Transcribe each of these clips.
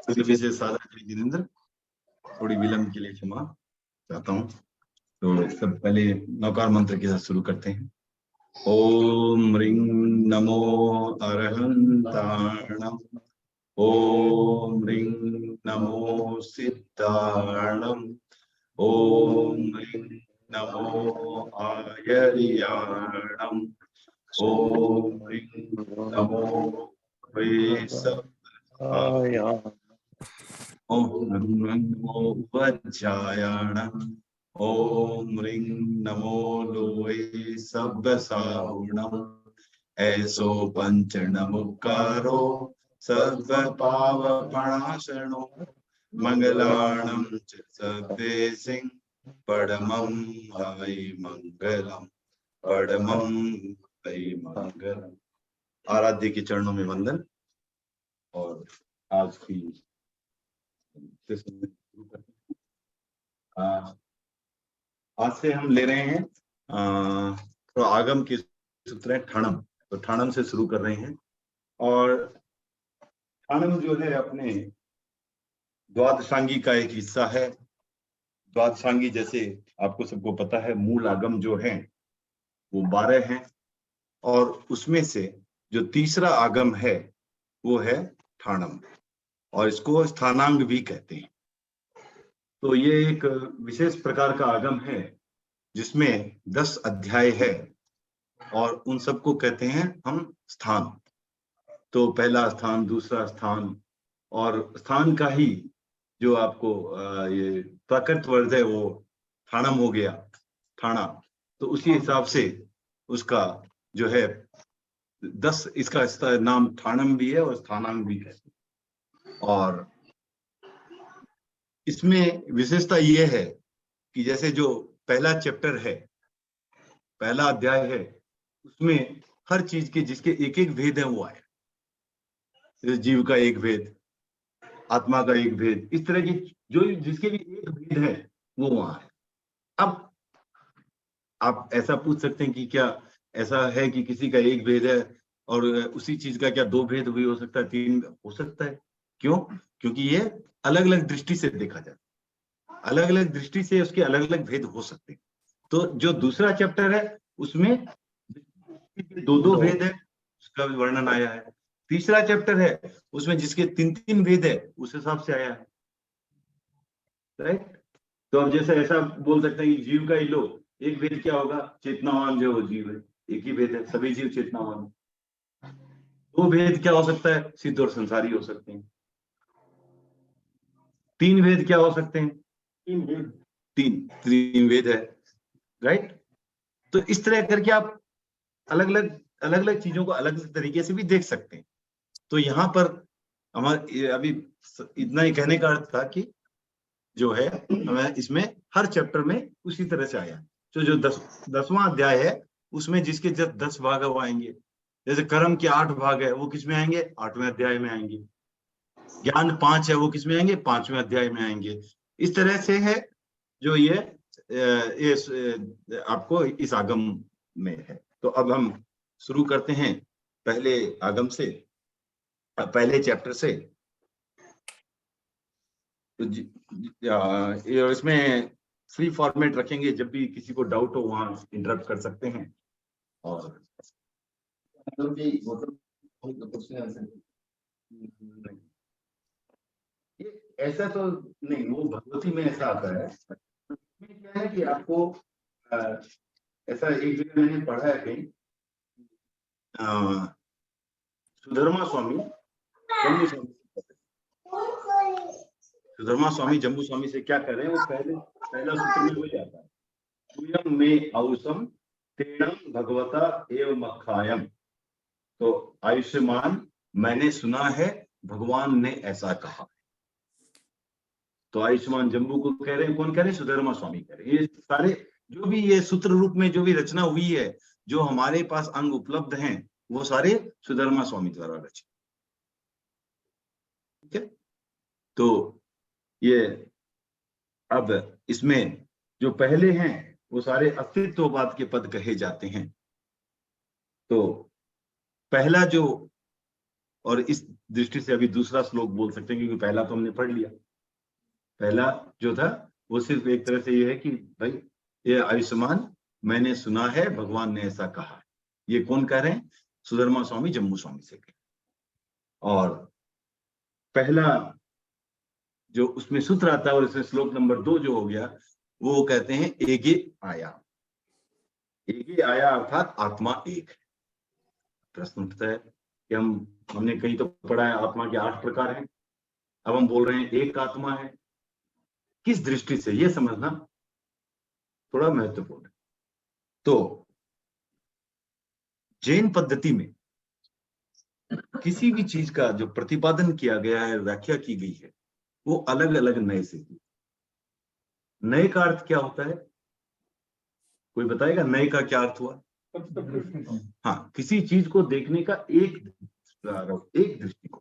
विशेष साधक श्री जितेंद्र, थोड़ी विलंब के लिए क्षमा चाहता हूँ। तो सब पहले नौकार मंत्र के साथ शुरू करते हैं। ओम रिंग नमो अरहंताणम, ओम रिंग नमो सिद्धाणम, ओम रिंग नमो आयर्याणम, ओम रिंग नमो वैसव्याय, ओम नमो वज्रायणम, ओम रिंग नमो लोये सब्बसाहुणम, ऐसो पंच नमुकारो सर्व पावपणाशनो, मंगलाणं च सर्वेसिं परमं हवै मंगलम, परमं हवै मंगलम। आराध्य के चरणों में वंदन। और आज की आज से हम ले रहे हैं तो आगम के सूत्र है ठाणम। तो ठाणम से शुरू कर रहे हैं। और ठाणम जो है अपने द्वादशांगी का एक हिस्सा है। द्वादशांगी जैसे आपको सबको पता है, मूल आगम जो है वो 12 हैं, और उसमें से जो तीसरा आगम है वो है ठाणम, और इसको स्थानांग भी कहते हैं। तो ये एक विशेष प्रकार का आगम है जिसमें 10 अध्याय है, और उन सबको कहते हैं हम स्थान। तो पहला स्थान, दूसरा स्थान, और स्थान का ही जो आपको ये प्राकृत वर्ड है वो ठाणम हो गया, ठाणा। तो उसी हिसाब से उसका जो है 10, इसका नाम ठाणम भी है और स्थानांग भी है। और इसमें विशेषता ये है कि जैसे जो पहला चैप्टर है, पहला अध्याय है, उसमें हर चीज के जिसके एक एक भेद है वो आया। जीव का एक भेद, आत्मा का एक भेद, इस तरह की जो जिसके भी एक भेद है वो वहां है। अब आप ऐसा पूछ सकते हैं कि क्या ऐसा है कि किसी का एक भेद है और उसी चीज का क्या 2 भेद भी हो सकता है, 3 हो सकता है? क्यों? क्योंकि ये अलग अलग दृष्टि से देखा जाता है, अलग अलग दृष्टि से उसके अलग अलग भेद हो सकते हैं। तो जो दूसरा चैप्टर है उसमें 2 भेद है, उसका भी वर्णन आया है। तीसरा चैप्टर है उसमें जिसके 3 भेद है उस हिसाब से आया है, राइट? तो अब जैसे ऐसा बोल सकते हैं कि जीव का ही लो, एक भेद क्या होगा? चेतनावान जो वो जीव है, एक ही भेद है, सभी जीव चेतनावान। 2 भेद क्या हो सकता है? सिद्ध और संसारी हो सकते हैं। 3 भेद क्या हो सकते हैं? 3 भेद है, राइट? तो इस तरह करके आप अलग अलग चीजों को अलग अलग तरीके से भी देख सकते हैं। तो यहाँ पर हमारे अभी इतना ही कहने का अर्थ था कि जो है हमें इसमें हर चैप्टर में उसी तरह से आया। तो जो 10वां अध्याय है उसमें जिसके जब 10 भाग वो आएंगे, जैसे कर्म के 8 भाग है वो किस में आएंगे? 8वें अध्याय में आएंगे। ज्ञान 5 है वो किस में आएंगे? 5वें अध्याय में आएंगे। इस तरह से है जो ये आपको इस आगम में है। तो अब हम शुरू करते हैं पहले आगम से, पहले चैप्टर से। तो इसमें फ्री फॉर्मेट रखेंगे, जब भी किसी को डाउट हो वहां इंटरप्ट कर सकते हैं। और ऐसा तो नहीं, वो भगवती में ऐसा आता है। क्या है कि आपको ऐसा एक जगह मैंने पढ़ा है कहीं, सुधर्मा स्वामी जम्बू स्वामी, सुधर्मा स्वामी जम्बू स्वामी से क्या कर रहे हैं? वो पहला सूत्र में हो जाता है, तुयम में औसम तेणम भगवता एव मखायम। तो आयुष्मान, मैंने सुना है भगवान ने ऐसा कहा। तो आयुष्मान जम्बू को कह रहे हैं, कौन कह रहे हैं? सुधर्मा स्वामी कह रहे हैं। ये सारे जो भी ये सूत्र रूप में जो भी रचना हुई है, जो हमारे पास अंग उपलब्ध हैं, वो सारे सुधर्मा स्वामी द्वारा रचे। ठीक है? तो ये अब इसमें जो पहले हैं वो सारे अस्तित्ववाद के पद कहे जाते हैं। तो पहला जो और इस दृष्टि से अभी दूसरा श्लोक बोल सकते हैं, क्योंकि पहला तो हमने पढ़ लिया। पहला जो था वो सिर्फ एक तरह से ये है कि भाई ये आयुष्मान, मैंने सुना है भगवान ने ऐसा कहा है। ये कौन कह रहे हैं? सुधर्मा स्वामी जम्मू स्वामी से कह। और पहला जो उसमें सूत्र आता है और इसमें श्लोक नंबर 2 जो हो गया, वो कहते हैं एगे आया। एगे आया अर्थात आत्मा एक है। प्रश्न उठता है कि हमने कहीं तो पढ़ा है आत्मा के 8 प्रकार हैं, अब हम बोल रहे हैं एक आत्मा है। किस दृष्टि से, ये समझना थोड़ा महत्वपूर्ण है। तो जैन पद्धति में किसी भी चीज का जो प्रतिपादन किया गया है, व्याख्या की गई है, वो अलग अलग नए से की। नए का अर्थ क्या होता है? कोई बताएगा नए का क्या अर्थ हुआ? हाँ, किसी चीज को देखने का एक दृष्टिकोण।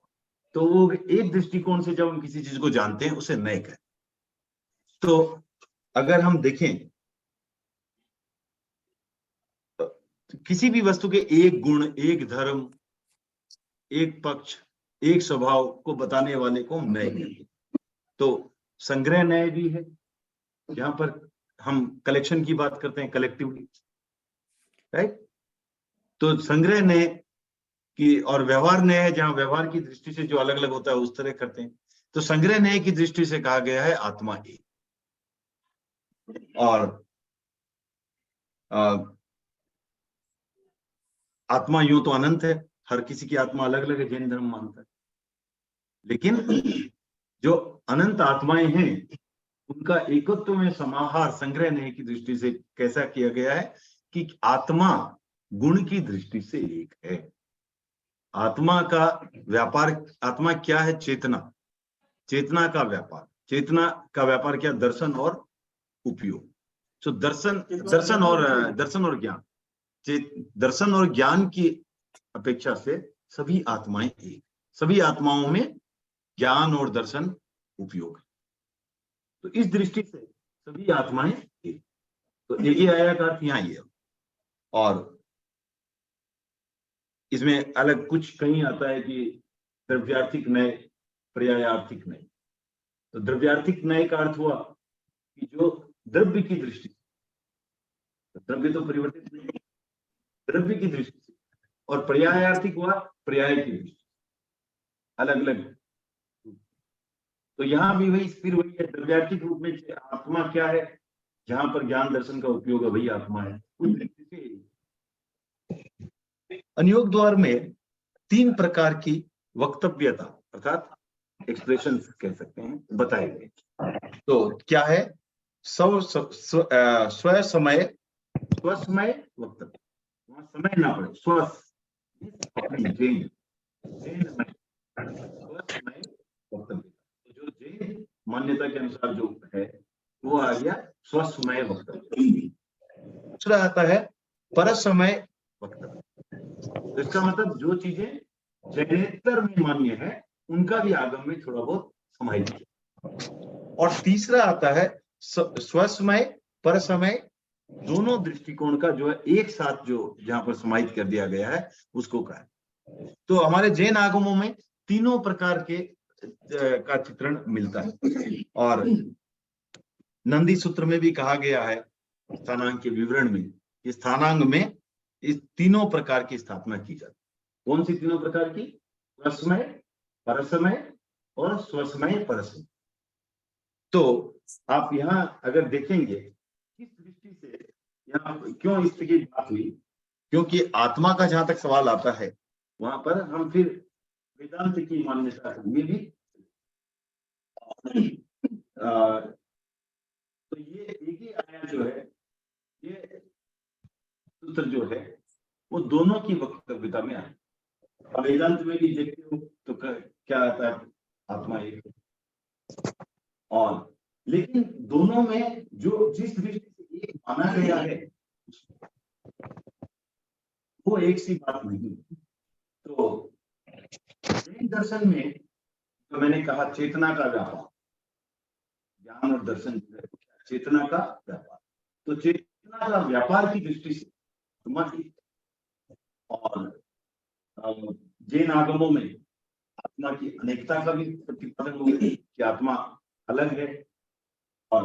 तो वो एक दृष्टिकोण से जब हम किसी चीज को जानते हैं उसे नए कहते हैं। तो अगर हम देखें तो किसी भी वस्तु के एक गुण, एक धर्म, एक पक्ष, एक स्वभाव को बताने वाले को हम नए कहते हैं। तो संग्रह नए भी है, जहां पर हम कलेक्शन की बात करते हैं कलेक्टिवली, राइट। तो संग्रह नए की, और व्यवहार नए है, जहां व्यवहार की दृष्टि से जो अलग अलग होता है उस तरह करते हैं। तो संग्रह नए की दृष्टि से कहा गया है आत्मा एक। और आत्मा यूं तो अनंत है, हर किसी की आत्मा अलग अलग है, जैन धर्म मानता है। लेकिन जो अनंत आत्माएं हैं उनका एकत्व में समाहार संग्रह नए की दृष्टि से कैसा किया गया है कि आत्मा गुण की दृष्टि से एक है। आत्मा का व्यापार, आत्मा क्या है? चेतना। चेतना का व्यापार, चेतना का व्यापार क्या? दर्शन और उपयोग। तो दर्शन और ज्ञान, दर्शन और ज्ञान की अपेक्षा से सभी आत्माएं एक, सभी आत्माओं में ज्ञान और दर्शन उपयोग है। तो इस दृष्टि से सभी आत्माएं एक। तो एक ही आया का अर्थ यहाँ ये। और इसमें अलग कुछ कहीं आता है कि द्रव्यार्थिक नय, पर्यायार्थिक नय। तो द्रव्यार्थिक नय का अर्थ हुआ कि जो द्रव्य की दृष्टि से, द्रव्य तो परिवर्तित नहीं, द्रव्य की दृष्टि से। और पर्यायार्थिक हुआ पर्याय की दृष्टि, अलग अलग। तो यहाँ भी वही फिर वही है, द्रव्यार्थिक रूप में आत्मा क्या है? जहां पर ज्ञान दर्शन का उपयोग है वही आत्मा है। उस दृष्टि से अनुयोग द्वार में 3 प्रकार की वक्तव्यता अर्थात एक्सप्रेशन कह सकते हैं बताए गए। तो क्या है? स्वसमय, स्वसमय वक्तव्य, वहां समय ना पड़े, स्वसमय वक्तव्य। तो जो जैन मान्यता के अनुसार जो है वो आ गया स्वसमय वक्तव्य। दूसरा आता है परसमय वक्तव्य। तो इसका मतलब जो चीजें जैनेतर में मान्य है उनका भी आगम में थोड़ा बहुत समाहित किया। और तीसरा आता है स्वसमय परसमय, दोनों दृष्टिकोण का जो है एक साथ जो जहां पर समाहित कर दिया गया है उसको कहा। तो हमारे जैन आगमों में तीनों प्रकार के का चित्रण मिलता है। और नंदी सूत्र में भी कहा गया है स्थानांग के विवरण में, इस स्थानांग में इस तीनों प्रकार की स्थापना की जाती। कौन सी तीनों प्रकार की? स्वसमय, परसमय और स्वसमय परसमय। तो आप यहाँ अगर देखेंगे किस दृष्टि से यहाँ क्यों इस की बात हुई, क्योंकि आत्मा का जहां तक सवाल आता है वहां पर हम फिर वेदांत की मान्यता ये भी तो ये एक ही आया जो है, ये सूत्र जो है वो दोनों की वक्तव्यता में आए। वेदांत में भी देखते हो तो क्या आता है? आत्मा एक है। और लेकिन दोनों में जो जिस दृष्टि से एक माना गया है वो एक सी बात नहीं। तो जैन दर्शन में तो मैंने कहा चेतना का व्यापार, ज्ञान और दर्शन चेतना का व्यापार। तो चेतना का व्यापार की दृष्टि से और जैन आगमों में आत्मा की अनेकता का भी प्रतिपादन हुआ कि आत्मा अलग है। और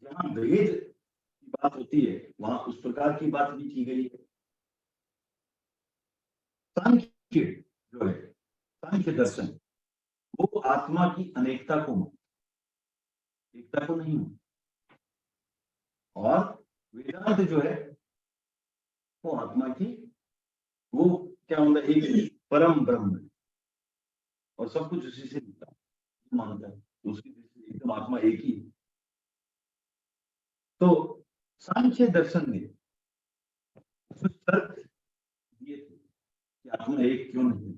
जहाँ भेद की बात होती है वहां उस प्रकार की बात भी की गई है। सांख्य जो है, सांख्य दर्शन, वो आत्मा की अनेकता को, एकता को नहीं। और वेदांत जो है वो आत्मा की, वो क्या मतलब एक परम ब्रह्म है और सब कुछ उसी से मिलता है, मानता है, तो उसकी दृष्टि से एकदम आत्मा एक ही है। तो सांख्य दर्शन में कुछ तर्क दिए थे कि आत्मा एक क्यों नहीं।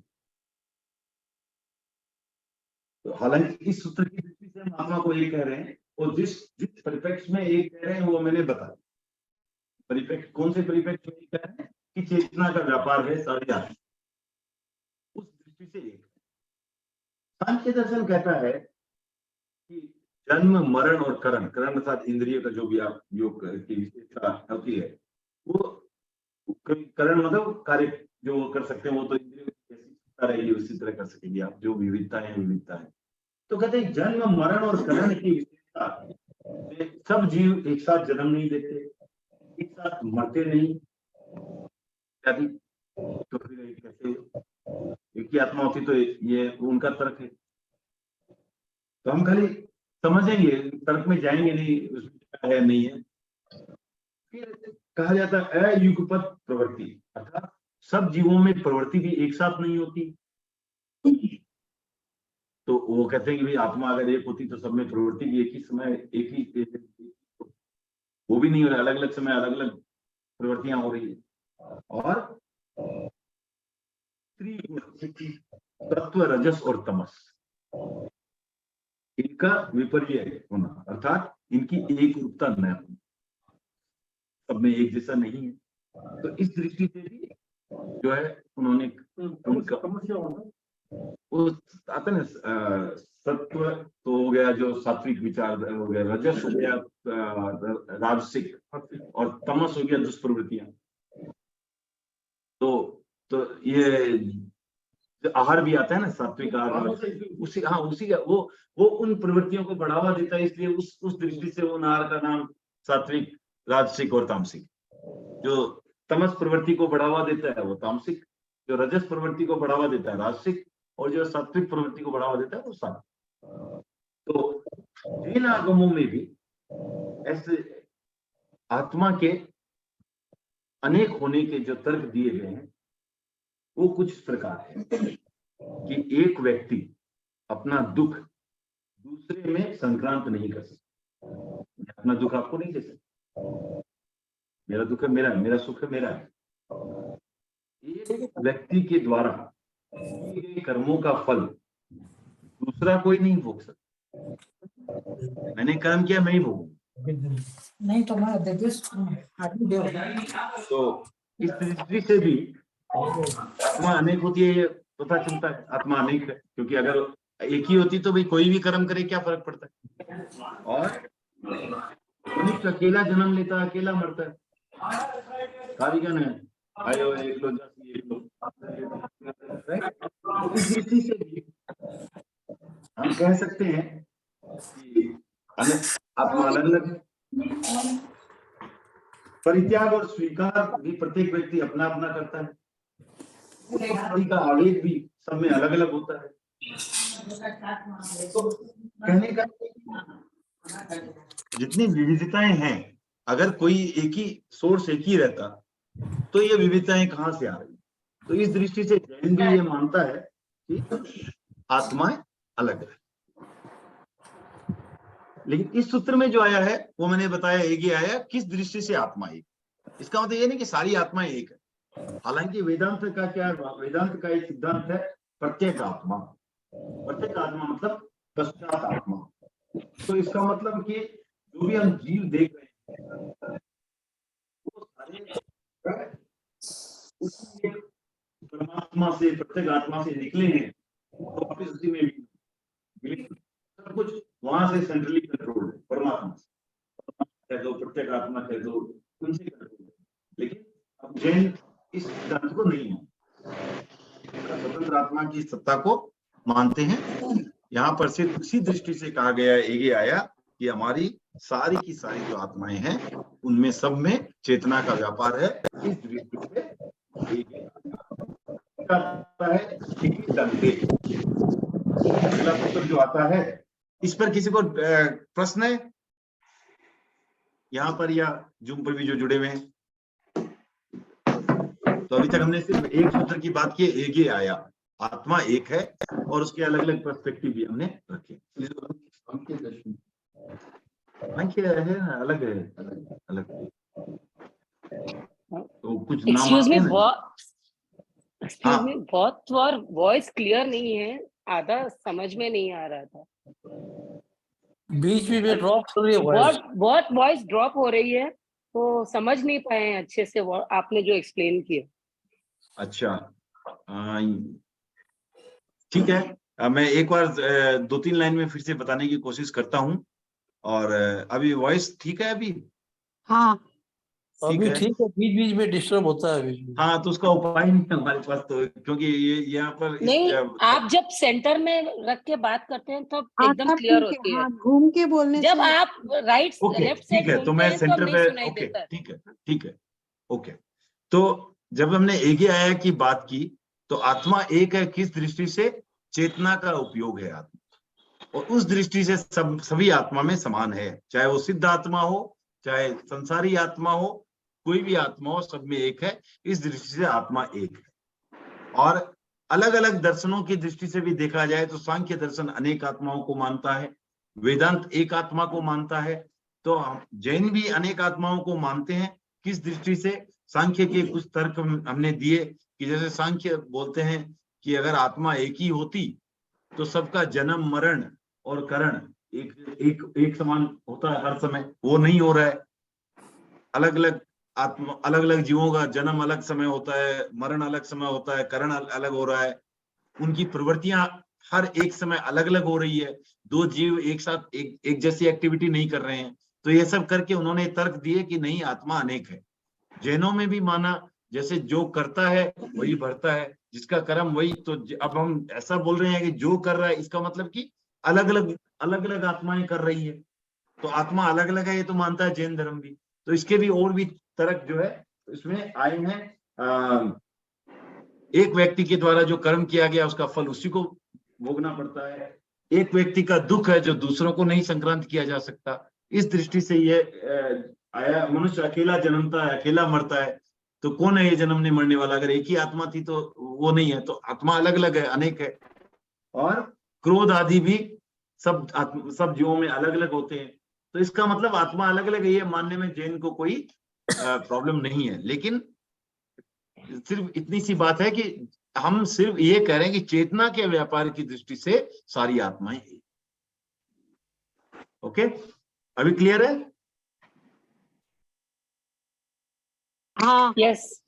तो हालांकि इस सूत्र की दृष्टि से हम आत्मा को एक कह रहे हैं, और जिस जिस परिप्रेक्ष्य में एक कह रहे हैं वो मैंने बताया। परिप्रेक्ष्य कौन से परिप्रेक्ष्य में कह रहे हैं कि चेतना का व्यापार है सारी आत्मा, उस दृष्टि से एक। सांख्य दर्शन कहता है कि जन्म मरण और करण, करण अर्थात इंद्रिय का जो भी आप योग की विशेषता होती है, वो करण मतलब कार्य जो कर सकते हैं वो तो इंद्रियों की जैसी सत्ता रहेगी उसी तरह कर सकेंगे आप, जो विविधता है विविधता है। तो कहते हैं जन्म मरण और करण की विशेषता, सब जीव एक साथ जन्म नहीं लेते, एक साथ मरते नहीं इत्यादि। तो फिर कैसे एक ही आत्मा होती, तो ये उनका तर्क है। तो हम खाली समझेंगे, तर्क में जाएंगे नहीं उसमें क्या है नहीं है। फिर कहा जाता है अयुगपत प्रवृत्ति, अर्थात सब जीवों में प्रवृत्ति भी एक साथ नहीं होती। तो वो कहते हैं कि भाई आत्मा अगर एक होती तो सब में प्रवृत्ति भी एक ही समय एक ही, वो भी नहीं हो रहा, अलग अलग समय अलग अलग प्रवृत्तियां हो रही है। और तत्व रजस और तमस, इनका विपर्य होना, अर्थात इनकी एक रूपता न होना, सब में एक जैसा नहीं है। तो इस दृष्टि से भी जो है उन्होंने उनका वो आता है ना, सत्व तो हो गया जो सात्विक विचार हो गया, रजस हो गया राजसिक, और तमस हो गया दुष्प्रवृत्तियां। तो ये आहार भी आता है ना, सात्विक आहार, उसी हाँ उसी का वो उन प्रवृत्तियों को बढ़ावा देता है, इसलिए उस दृष्टि से उन आहार का नाम सात्विक, राजसिक और तामसिक। जो तमस प्रवृत्ति को बढ़ावा देता है वो तामसिक, जो रजस प्रवृत्ति को बढ़ावा देता है राजसिक, और जो सात्विक प्रवृत्ति को बढ़ावा देता है वो सात्विक। तो जैन आगमों में भी ऐसे आत्मा के अनेक होने के जो तर्क दिए गए हैं वो कुछ इस प्रकार है कि एक व्यक्ति अपना दुख दूसरे में संक्रांत नहीं कर सकता। मैं अपना दुख आपको नहीं दे सकता, मेरा दुख है मेरा, मेरा सुख है मेरा है। एक व्यक्ति के द्वारा किए गए कर्मों का फल दूसरा कोई नहीं भोग सकता। मैंने कर्म किया, मैं ही भोगूंगा, नहीं तो इस दृष्टि से भी आत्मा अनेक होती है ये पता चलता है। आत्मा अनेक है क्योंकि अगर एक ही होती तो भाई कोई भी कर्म करे क्या फर्क पड़ता है। और मनुष्य अकेला जन्म लेता है, अकेला मरता है, कारीगन है, आयो एक लो जासी एक लो। इस दृष्टि से भी हम कह सकते हैं कि आत्मा अलग अलग है। परित्याग और स्वीकार भी प्रत्येक व्यक्ति अपना अपना करता है, का आवेग भी सब में अलग अलग होता है। तो कहने का जितनी विविधताएं हैं, अगर कोई एक ही सोर्स एक ही रहता तो ये विविधताएं कहाँ से आ रही। तो इस दृष्टि से जैन भी ये मानता है कि आत्माएं अलग है। लेकिन इस सूत्र में जो आया है वो मैंने बताया एक ही आया, किस दृष्टि से आत्मा एक। इसका मतलब ये नहीं कि सारी आत्माएं एक है। हालांकि वेदांत का क्या है, वेदांत का एक सिद्धांत है प्रत्येक आत्मा। प्रत्येक आत्मा मतलब पश्चात आत्मा। तो इसका मतलब कि जो भी हम जीव देख रहे हैं वो सारे उसी परमात्मा से, प्रत्येक आत्मा से निकले हैं, तो वापिस उसी में भी सब कुछ वहां से सेंट्रली कंट्रोल है, परमात्मा कह दो, प्रत्येक आत्मा कह दो, उनसे कंट्रोल है। लेकिन अब जैन इस सिद्धांत को नहीं मानते। स्वतंत्र आत्मा की सत्ता को मानते हैं। यहाँ पर सिर्फ उसी दृष्टि से कहा गया है एगे आया कि हमारी सारी की सारी जो आत्माएं हैं उनमें सब में चेतना का व्यापार है। इस दृष्टि से एगे आता है दंडे। अगला सूत्र जो आता है, इस पर किसी को प्रश्न है यहाँ पर या जूम पर भी जो जुड़े हुए हैं? तो अभी तक हमने सिर्फ एक सूत्र की बात की, एगे आया, आत्मा एक है और उसके अलग अलग पर्सपेक्टिव भी हमने रखे। सांख्य है ना, अलग है, अलग तो कुछ नाम आते हैं ना। हाँ, बहुत वॉइस क्लियर नहीं है, आधा समझ में नहीं आ रहा था, बीच में ड्रॉप हो रही है, बहुत वॉइस ड्रॉप हो रही है, तो समझ नहीं पाए हैं अच्छे से आपने जो एक्सप्लेन किया। अच्छा, ठीक है, मैं एक बार 2-3 लाइन में फिर से बताने की कोशिश करता हूँ। और अभी वॉइस ठीक है अभी? हाँ अभी ठीक है, बीच बीच में डिस्टर्ब होता है बीच में। हाँ, तो उसका उपाय नहीं है हमारे पास, तो क्योंकि ये यहाँ पर नहीं, आप जब सेंटर में रख के बात करते हैं तो एकदम क्लियर होती है। हाँ, घूम के बोलने जब से आप राइट लेफ्ट साइड ठीक है, तो मैं सेंटर पे, ओके ठीक है, ओके। तो जब हमने एगे आया की बात की तो आत्मा एक है किस दृष्टि से? चेतना का उपयोग है आत्मा, और उस दृष्टि से सभी आत्मा में समान है, चाहे वो सिद्ध आत्मा हो, चाहे संसारी आत्मा हो, कोई भी आत्मा हो, सब में एक है। इस दृष्टि से आत्मा एक है। और अलग अलग दर्शनों की दृष्टि से भी देखा जाए तो सांख्य दर्शन अनेक आत्माओं को मानता है, वेदांत एक आत्मा को मानता है, तो जैन भी अनेक आत्माओं को मानते हैं। किस दृष्टि से? सांख्य के कुछ तर्क हमने दिए कि जैसे सांख्य बोलते हैं कि अगर आत्मा एक ही होती तो सबका जन्म मरण और करण एक समान होता है हर समय, वो नहीं हो रहा है। अलग अलग आत्मा, अलग अलग जीवों का जन्म अलग समय होता है, मरण अलग समय होता है, करण अलग हो रहा है, उनकी प्रवृत्तियां हर एक समय अलग अलग हो रही है। दो जीव एक साथ एक जैसी एक्टिविटी नहीं कर रहे हैं। तो ये सब करके उन्होंने तर्क दिए कि नहीं, आत्मा अनेक है। जैनों में भी माना, जैसे जो करता है वही भरता है, जिसका कर्म वही। तो अब हम ऐसा बोल रहे हैं कि जो कर रहा है, इसका मतलब कि अलग अलग आत्माएं कर रही है, तो आत्मा अलग अलग है, ये तो मानता है जैन धर्म भी। तो इसके भी और भी तर्क जो है इसमें आए हैं। एक व्यक्ति के द्वारा जो कर्म किया गया उसका फल उसी को भोगना पड़ता है। एक व्यक्ति का दुख है जो दूसरों को नहीं संक्रांत किया जा सकता। इस दृष्टि से ये आया, मनुष्य अकेला जन्मता है, अकेला मरता है, तो कौन है ये जन्मने मरने वाला? अगर एक ही आत्मा थी तो वो नहीं है, तो आत्मा अलग अलग है, अनेक है। और क्रोध आदि भी सब जीवों में अलग अलग होते हैं। तो इसका मतलब आत्मा अलग अलग है, ये मानने में जैन को कोई प्रॉब्लम नहीं है। लेकिन सिर्फ इतनी सी बात है कि हम सिर्फ ये कह रहे हैं कि चेतना के व्यापार की दृष्टि से सारी आत्माएं हैं। ओके, अभी क्लियर है? हाँ, यस,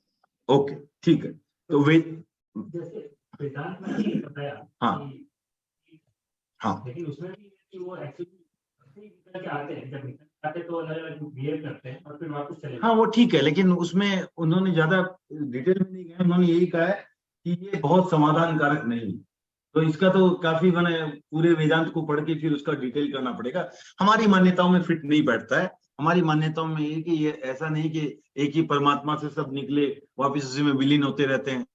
ओके, ठीक है। तो वे वेदांत में नहीं बताया, हाँ हाँ, लेकिन उसमें भी कि वो एक्चुअली आते हैं, जब आते तो अलग अलग बिहेव करते हैं और फिर वापस चले। हाँ, वो ठीक है, लेकिन उसमें उन्होंने ज्यादा डिटेल में नहीं गए। उन्होंने यही कहा है कि ये बहुत समाधान कारक नहीं। तो इसका तो काफी मैंने पूरे वेदांत को पढ़ के फिर उसका डिटेल करना पड़ेगा। हमारी मान्यताओं में फिट नहीं बैठता है। हमारी मान्यताओं में ये कि ये ऐसा नहीं कि एक ही परमात्मा से सब निकले वापिस उसी में विलीन होते रहते हैं।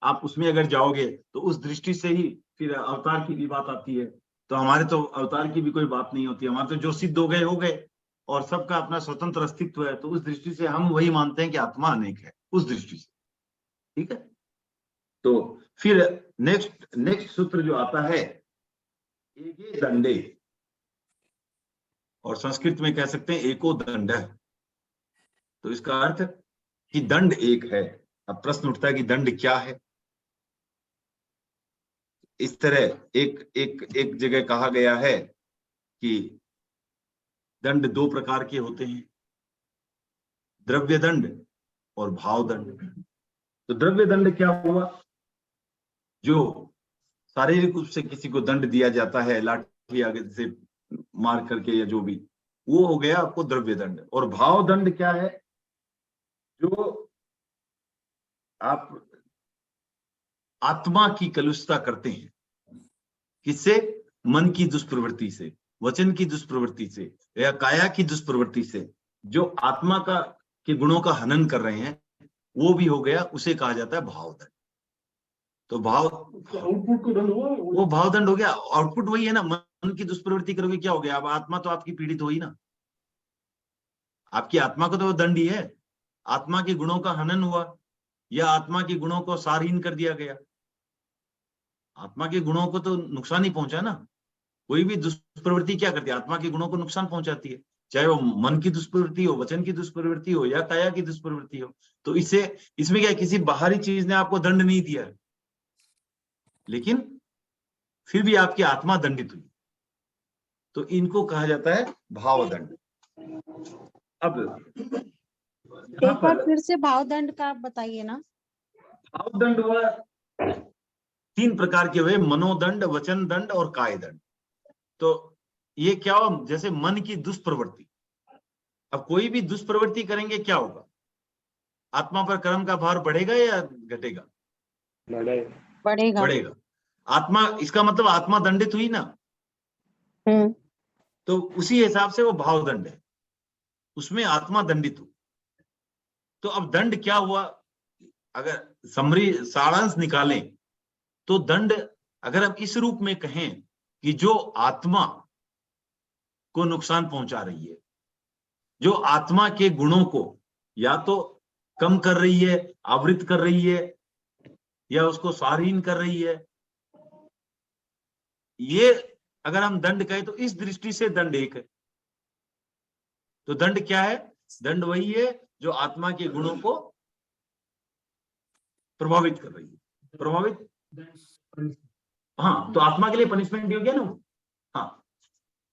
आप उसमें अगर जाओगे तो उस दृष्टि से ही फिर अवतार की भी बात आती है। तो हमारे तो अवतार की भी कोई बात नहीं होती। हमारे तो जो सिद्ध हो गए और सबका अपना स्वतंत्र अस्तित्व है। तो उस दृष्टि से हम वही मानते हैं कि आत्मा अनेक है, उस दृष्टि से। ठीक है, तो फिर नेक्स्ट सूत्र जो आता है एगे दंडे, और संस्कृत में कह सकते हैं एको दंड। तो इसका अर्थ कि दंड एक है। अब प्रश्न उठता है कि दंड क्या है? इस तरह एक जगह कहा गया है कि दंड दो प्रकार के होते हैं, द्रव्य दंड और भाव दंड। तो द्रव्य दंड क्या हुआ? जो शारीरिक रूप से किसी को दंड दिया जाता है, लाठी आगे से मार करके या जो भी, वो हो गया आपको द्रव्य दंड। और भाव दंड क्या है? जो आप आत्मा की कलुषता करते हैं। किससे? मन की दुष्प्रवृत्ति से, वचन की दुष्प्रवृत्ति से या काया की दुष्प्रवृत्ति से। जो आत्मा का के गुणों का हनन कर रहे हैं वो भी हो गया, उसे कहा जाता है भावदंड। तो आउटपुट को दंड हुआ, वो भावदंड हो गया। आउटपुट वही है ना, मन की दुष्प्रवृत्ति करोगे क्या हो गया? अब आत्मा तो आपकी पीड़ित हो ही ना, आपकी आत्मा को तो वो दंड ही है। आत्मा के गुणों का हनन हुआ या आत्मा के गुणों को सारहीन कर दिया गया। आत्मा के गुणों को तो नुकसान ही पहुंचा ना। कोई भी दुष्प्रवृत्ति क्या करती है? आत्मा के गुणों को नुकसान पहुंचाती है, चाहे वो मन की दुष्प्रवृत्ति हो, वचन की दुष्प्रवृत्ति हो या काया की दुष्प्रवृत्ति हो। तो इसमें क्या, किसी बाहरी चीज ने आपको दंड नहीं दिया है, लेकिन फिर भी आपकी आत्मा दंडित हुई, तो इनको कहा जाता है भावदंड। अब एक बार फिर से भावदंड का बताइए ना। भावदंड हुआ 3 प्रकार के हुए, मनोदंड, वचन दंड और काय दंड। तो ये क्या हुआ? जैसे मन की दुष्प्रवृत्ति। अब कोई भी दुष्प्रवृत्ति करेंगे क्या होगा? आत्मा पर कर्म का भार बढ़ेगा या घटेगा? बढ़ेगा। बढ़ेगा। आत्मा, इसका मतलब आत्मा दंडित हुई ना, तो उसी हिसाब से वो भावदंड है, उसमें आत्मा दंडित हुई। तो अब दंड क्या हुआ? अगर समरी सारांश निकालें तो दंड, अगर हम इस रूप में कहें कि जो आत्मा को नुकसान पहुंचा रही है, जो आत्मा के गुणों को या तो कम कर रही है, आवृत कर रही है या उसको सारहीन कर रही है, ये अगर हम दंड कहें तो इस दृष्टि से दंड एक है। तो दंड क्या है? दंड वही है जो आत्मा के गुणों को प्रभावित कर रही है। प्रभावित, हाँ, तो आत्मा के लिए पनिशमेंट हो गया ना। हाँ,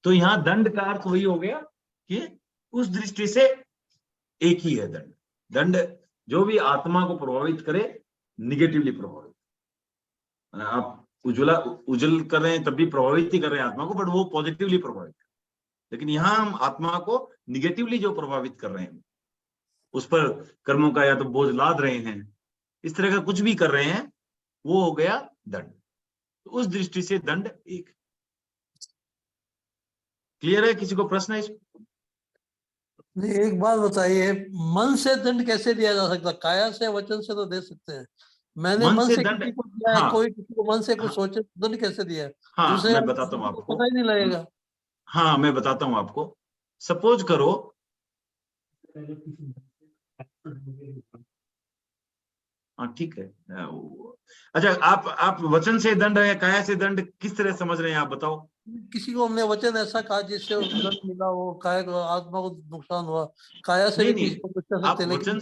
तो यहां दंड का अर्थ वही हो गया कि उस दृष्टि से एक ही है दंड। दंड जो भी आत्मा को प्रभावित करे, निगेटिवली प्रभावित। आप उज्जवल कर रहे हैं तब भी प्रभावित ही कर रहे हैं आत्मा को, बट वो पॉजिटिवली प्रभावित कर। लेकिन यहां हम आत्मा को निगेटिवली जो प्रभावित कर रहे हैं, उस पर कर्मों का या तो बोझ लाद रहे हैं, इस तरह का कुछ भी कर रहे हैं, वो हो गया दंड। तो उस दृष्टि से दंड एक। क्लियर है? किसी को प्रश्न है इस? नहीं, एक बात बताइए, मन से दंड कैसे दिया जा सकता? काया से, वचन से तो दे सकते हैं। मैंने मन से दंड, किसी को दिया है, हाँ, कोई किसी को मन से कुछ हाँ, सोचे, दंड कैसे दिया है? हाँ, दूसरे मैं बताता हूँ को आपको। पता ही नहीं लगेगा। हाँ, मैं बताता हूँ आपको। सपोज करो, हाँ ठीक है, अच्छा, आप वचन से दंड या काया से दंड किस तरह समझ रहे हैं, आप बताओ। किसी को हमने वचन ऐसा कहा जिससे दंड मिला, वो काया को, आत्मा को नुकसान हुआ। काया से भी नहीं, किसी को कुछ कर आप सकते हैं, लेकिन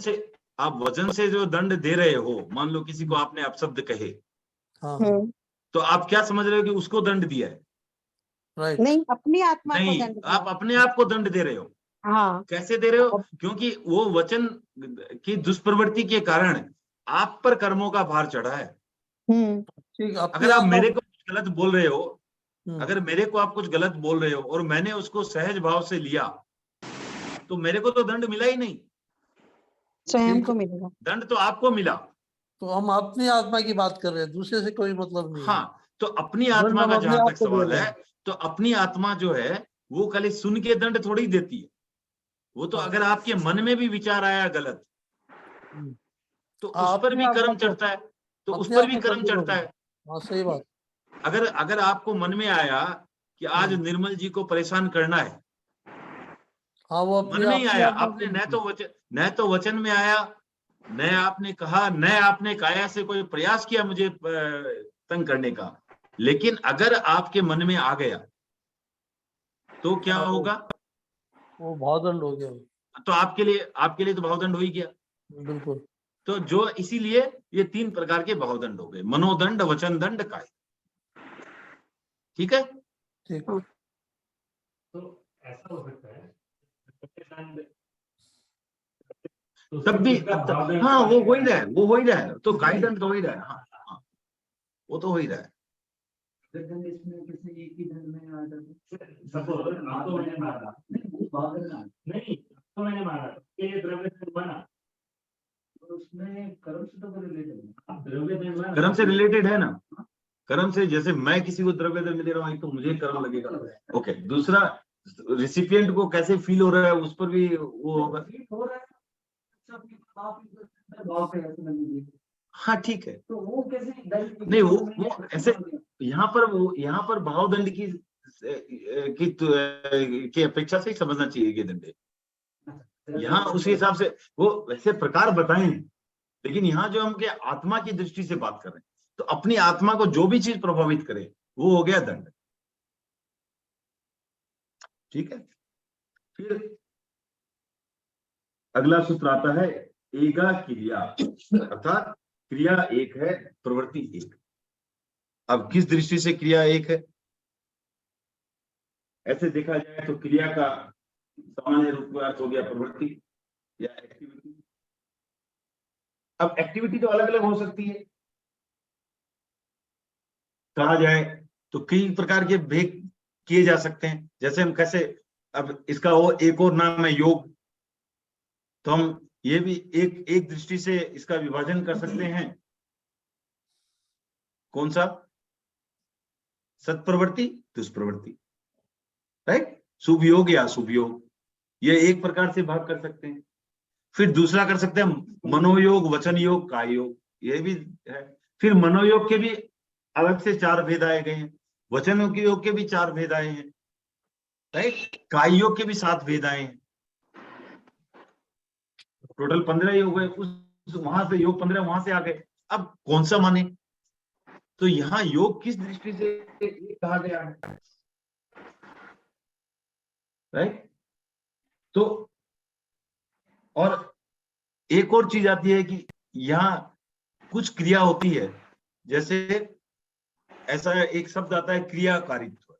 वचन से जो दंड दे रहे हो, मान लो किसी को आपने अपशब्द कहे, हाँ, तो आप क्या समझ रहे हो कि उसको दंड दिया है? राइट। नहीं, अपनी आत्मा को नहीं, दंड दिया। आप अपने आप को दंड दे रहे हो। हाँ, कैसे दे रहे हो? क्योंकि वो वचन की दुष्प्रवृत्ति के कारण आप पर कर्मों का भार चढ़ा है। ठीक, अपनी अगर आप आत्मा। मेरे को कुछ गलत बोल रहे हो, हम्म, अगर मेरे को आप कुछ गलत बोल रहे हो और मैंने उसको सहज भाव से लिया, तो मेरे को तो दंड मिला ही नहीं, स्वयं को मिलेगा। दंड तो आपको मिला। तो हम अपनी आत्मा की बात कर रहे हैं, दूसरे से कोई मतलब नहीं है। हाँ, तो अपनी दंड आत्मा हम का अपने जहां आप तक को दे सवाल रहे है, हैं। तो अपनी आत्मा जो है वो खाली सुन के दंड थोड़ी देती है। वो तो हाँ। अगर आपके मन में भी विचार आया गलत, तो उस पर अपने भी आप कर्म को, चढ़ता है, तो उस अपने पर आप भी को कर्म कंट्रोल चढ़ता होगा। है। हाँ, सही बात। अगर आपको मन में आया कि आज निर्मल जी को परेशान करना है, हाँ, वो मन में ही अपनी आया, आत्मा आपने को। न तो वचन में आया, न आपने कहा, न आपने काया से कोई प्रयास किया मुझे तंग करने का, लेकिन अगर आपके मन में आ गया तो क्या हाँ, होगा? वो भावदंड हो गया। तो आपके लिए तो भावदंड हो ही गया। बिल्कुल। तो जो इसीलिए ये 3 प्रकार के भावदंड हो गए, मनोदंड, वचन दंड, काय। ठीक है? ठीक। तो ऐसा हो सकता है तब भी हाँ, वो हो ही रहा है, तो काय दंड तो हो ही रहा है। हाँ, हाँ, वो तो हो ही रहा है। इसमें किसी एक ही दंड में आ जाता है। सपोज आपको मैंने मारा, नहीं तो मैंने मारा, ये द्रव्य दंड बना, तो उसमें कर्म से तो रिलेटेड है। द्रव्य दंड बना कर्म से रिलेटेड है ना, कर्म से, जैसे मैं किसी को द्रव्य में दे रहा हूँ तो मुझे कर्म लगेगा। ओके, दूसरा रिसिपिएंट को कैसे फील हो रहा है उस पर भी वो होगा। हाँ ठीक है, तो वो कैसे नहीं वो ऐसे यहाँ पर भाव दंड की अपेक्षा से ही समझना चाहिए कि दंड यहाँ उस हिसाब से वो वैसे प्रकार बताए हैं, लेकिन यहाँ जो हम के आत्मा की दृष्टि से बात कर रहे हैं, तो अपनी आत्मा को जो भी चीज प्रभावित करे वो हो गया दंड। ठीक है, फिर अगला सूत्र आता है एगा क्रिया, अर्थात क्रिया एक है, प्रवृत्ति एक। अब किस दृष्टि से क्रिया एक है? ऐसे देखा जाए तो क्रिया का सामान्य रूप में अर्थ हो गया प्रवृत्ति या एक्टिविटी। अब एक्टिविटी तो अलग अलग हो सकती है, कहा जाए तो कई प्रकार के भेद किए जा सकते हैं। जैसे हम कैसे, अब इसका वो एक और नाम है योग, तो हम ये भी एक दृष्टि से इसका विभाजन कर सकते हैं। कौन सा? सत्प्रवृत्ति, दुष्प्रवृत्ति, राइट, शुभ योग या अशुभ योग, ये एक प्रकार से भाग कर सकते हैं। फिर दूसरा कर सकते हैं मनोयोग, वचन योग, काय योग, ये भी है। फिर मनोयोग के भी अलग से 4 भेद आए गए हैं, वचन योग के भी 4 भेद आए हैं, राइट, काय योग के भी 7 भेद आए हैं, टोटल 15 योग है। उस वहां से योग 15 वहां से आ गए। अब कौन सा माने? तो यहाँ योग किस दृष्टि से कहा गया है, राइट। तो और एक और चीज आती है कि यहाँ कुछ क्रिया होती है, जैसे ऐसा एक शब्द आता है क्रियाकारित्व,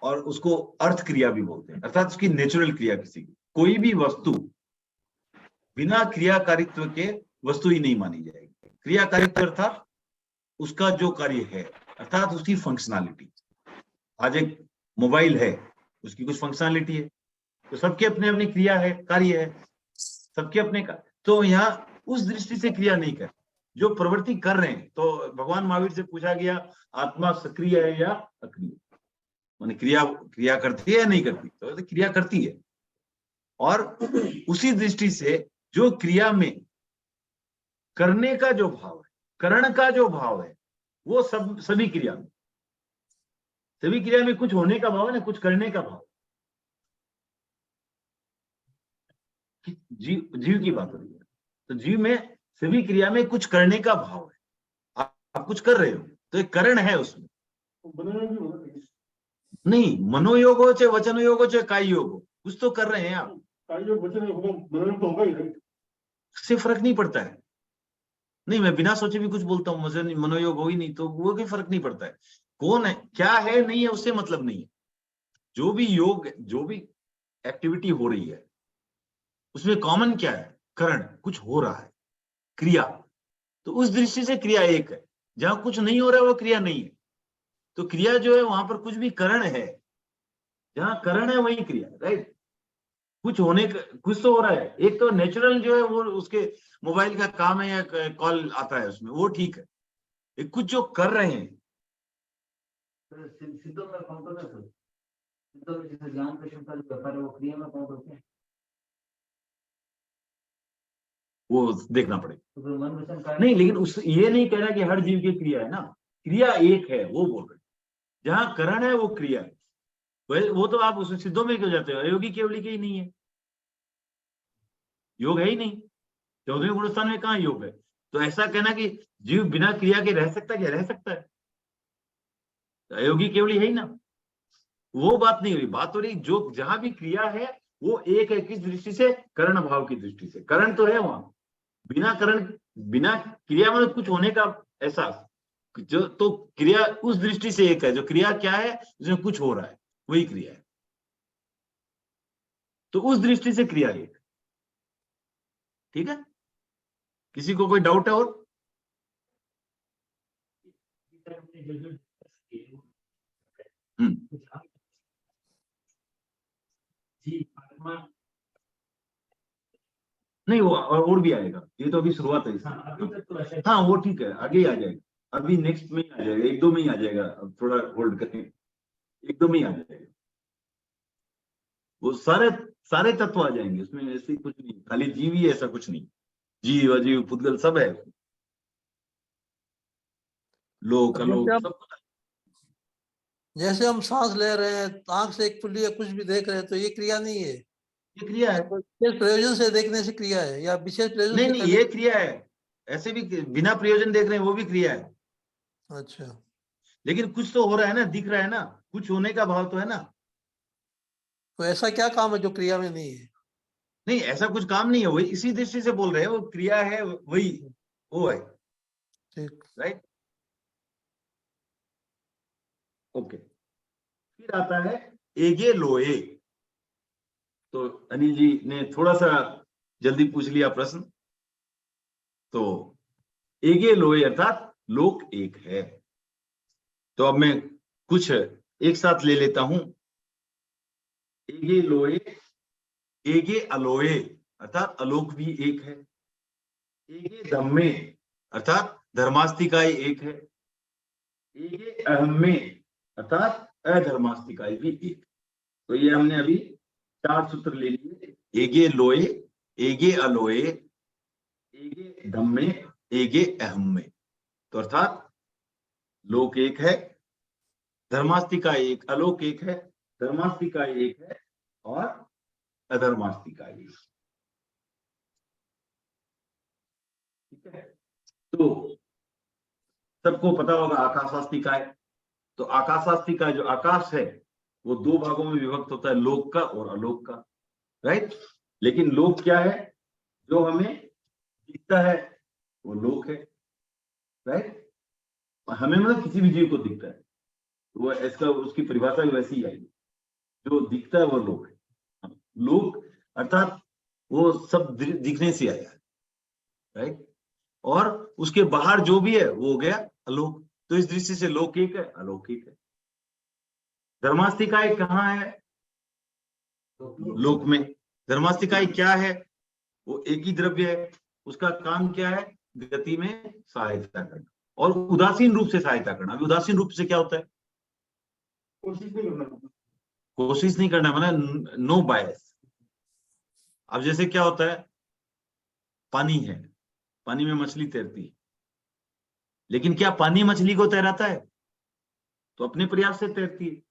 और उसको अर्थ क्रिया भी बोलते हैं, अर्थात उसकी नेचुरल क्रिया। किसी की कोई भी वस्तु बिना क्रियाकारित्व के वस्तु ही नहीं मानी जाएगी। क्रियाकारित्व अर्थात उसका जो कार्य है, अर्थात उसकी फंक्शनैलिटी। आज एक मोबाइल है, उसकी कुछ फंक्शनैलिटी है, तो सबके अपने अपनी क्रिया है, कार्य है, सबके अपने का। तो यहाँ उस दृष्टि से क्रिया नहीं कर, जो प्रवृत्ति कर रहे हैं। तो भगवान महावीर से पूछा गया आत्मा सक्रिय है या अक्रिय, माने क्रिया करती है या नहीं करती? तो क्रिया करती है। और उसी दृष्टि से जो क्रिया में करने का जो भाव है, करण का जो भाव है, वो सभी क्रिया में कुछ होने का भाव है ना, कुछ करने का भाव। जीव की बात हो रही है, तो जीव में सभी क्रिया में कुछ करने का भाव है। आप कुछ कर रहे हो तो एक करण है उसमें। नहीं, मनोयोग हो चाहे वचन योग हो चाहे काय योग हो, कुछ तो कर रहे हैं आप। उससे फर्क नहीं पड़ता है। नहीं, मैं बिना सोचे भी कुछ बोलता हूँ, मुझे मनोयोग हो ही नहीं, तो वो कोई फर्क नहीं पड़ता है। कौन है, क्या है, नहीं है, उससे मतलब नहीं है। जो भी योग, जो भी एक्टिविटी हो रही है, उसमें कॉमन क्या है? करण, कुछ हो रहा है, क्रिया। तो उस दृष्टि से क्रिया एक है। जहां कुछ नहीं हो रहा है वो क्रिया नहीं है। तो क्रिया जो है वहां पर कुछ भी करण है, जहां करण है वही क्रिया, राइट। कुछ होने का, कुछ तो हो रहा है। एक तो नेचुरल जो है वो उसके मोबाइल का काम है या कॉल आता है उसमें, वो ठीक है। एक कुछ जो कर रहे हैं, सिद्धों में कौन कौन है? सिद्धों में जैसे ज्ञान का क्षमता जो व्यापार है वो क्रिया में कौन करते हैं? वो देखना पड़ेगा। तो फिर मन वचन काय नहीं, लेकिन उस ये नहीं कह रहा कि हर जीव की क्रिया है ना, क्रिया एक है, वो बोल रहे। जहां करण है वो क्रिया है। वो तो आप उस सिद्धों में क्यों जाते हो? अयोगी केवली के ही नहीं है, योग है ही नहीं। 14वें गुणस्थान में कहाँ योग है? तो ऐसा कहना कि जीव बिना क्रिया के रह सकता है, क्या रह सकता है? अयोगी केवली है ही ना। वो बात नहीं हुई, बात हो रही जो जहां भी क्रिया है वो एक है। किस दृष्टि से? करण भाव की दृष्टि से। करण तो है वहां, बिना करण, बिना क्रिया में कुछ होने का एहसास, जो तो क्रिया उस दृष्टि से एक है। जो क्रिया क्या है? जिसमें कुछ हो रहा है, वही क्रिया है। तो उस दृष्टि से क्रिया एक। ठीक है, किसी को कोई डाउट है? और नहीं, वो और भी आएगा। ये तो अभी शुरुआत है इसकी। हाँ, अभी तक तो ऐसे हाँ वो ठीक है, आगे ही आ जाएगा, अभी नेक्स्ट में ही आ जाएगा, 1-2 में ही आ जाएगा, अब थोड़ा होल्ड करें, 1-2 में ही आ जाएगा, वो सारे सारे तत्व आ जाएंगे उसमें, ऐसे कुछ नहीं, खाली जीव ही ऐसा कुछ नहीं, जीव अजीव पुद्गल सब है, लोक अलोक सब कुछ है। जैसे हम सांस ले रहे हैं, आंख से एक फुल्ली या कुछ भी देख रहे हैं, तो ये क्रिया नहीं है, ये क्रिया है, विशेष प्रयोजन से देखने से क्रिया है, या विशेष प्रयोजन नहीं से नहीं करने- ये क्रिया है, ऐसे भी बिना प्रयोजन देख रहे हैं वो भी क्रिया है, अच्छा, लेकिन कुछ तो हो रहा है ना, दिख रहा है ना, कुछ होने का भाव तो है ना। तो ऐसा क्या काम है जो क्रिया में नहीं है? नहीं ऐसा कुछ काम नहीं है, वही इसी दृष्टि से बोल रहे हैं, वो क्रिया है, वही वो है, ठीक, राइट। ओके, फिर आता है एगे लोए। तो अनिल जी ने थोड़ा सा जल्दी पूछ लिया प्रश्न, तो एगे लोए अर्थात लोक एक है। तो अब मैं कुछ एक साथ ले लेता हूं, एगे लोए, एगे अलोए अर्थात अलोक भी एक है, एगे धम्मे अर्थात धर्मास्तिकाय एक है, एगे अहम्मे अर्थात अधर्मास्तिकाय भी एक। तो ये हमने अभी 4 सूत्र ले लिए, एगे लोए, एगे अलोए, एगे धम्मे, एगे अहम्मे। तो अर्थात लोक एक है, धर्मास्तिकाय एक, अलोक एक है, धर्मास्तिकाय एक है और अधर्मास्तिकाय एक। ठीक है, तो सबको पता होगा आकाशास्तिकाय। तो आकाशास्तिकाय जो आकाश है वो 2 भागों में विभक्त होता है, लोक का और अलोक का, राइट। लेकिन लोक क्या है, जो हमें दिखता है वो लोक है, राइट। हमें मतलब किसी भी जीव को दिखता है, तो वो इसका उसकी परिभाषा भी वैसी ही आएगी, जो दिखता है वो लोक है। लोक अर्थात वो सब दिखने से आया है, राइट। और उसके बाहर जो भी है वो हो गया अलोक। तो इस दृष्टि से लोक एक है, अलोक एक है। धर्मास्तिकाय कहाँ है, लोक में। धर्मास्तिकाय क्या है, वो एक ही द्रव्य है, उसका काम क्या है, गति में सहायता करना और उदासीन रूप से सहायता करना। अभी उदासीन रूप से क्या होता है, कोशिश नहीं करना, मतलब नो बायस। अब जैसे क्या होता है, पानी है, पानी में मछली तैरती है, लेकिन क्या पानी मछली को तैराता है, तो अपने प्रयास से तैरती है,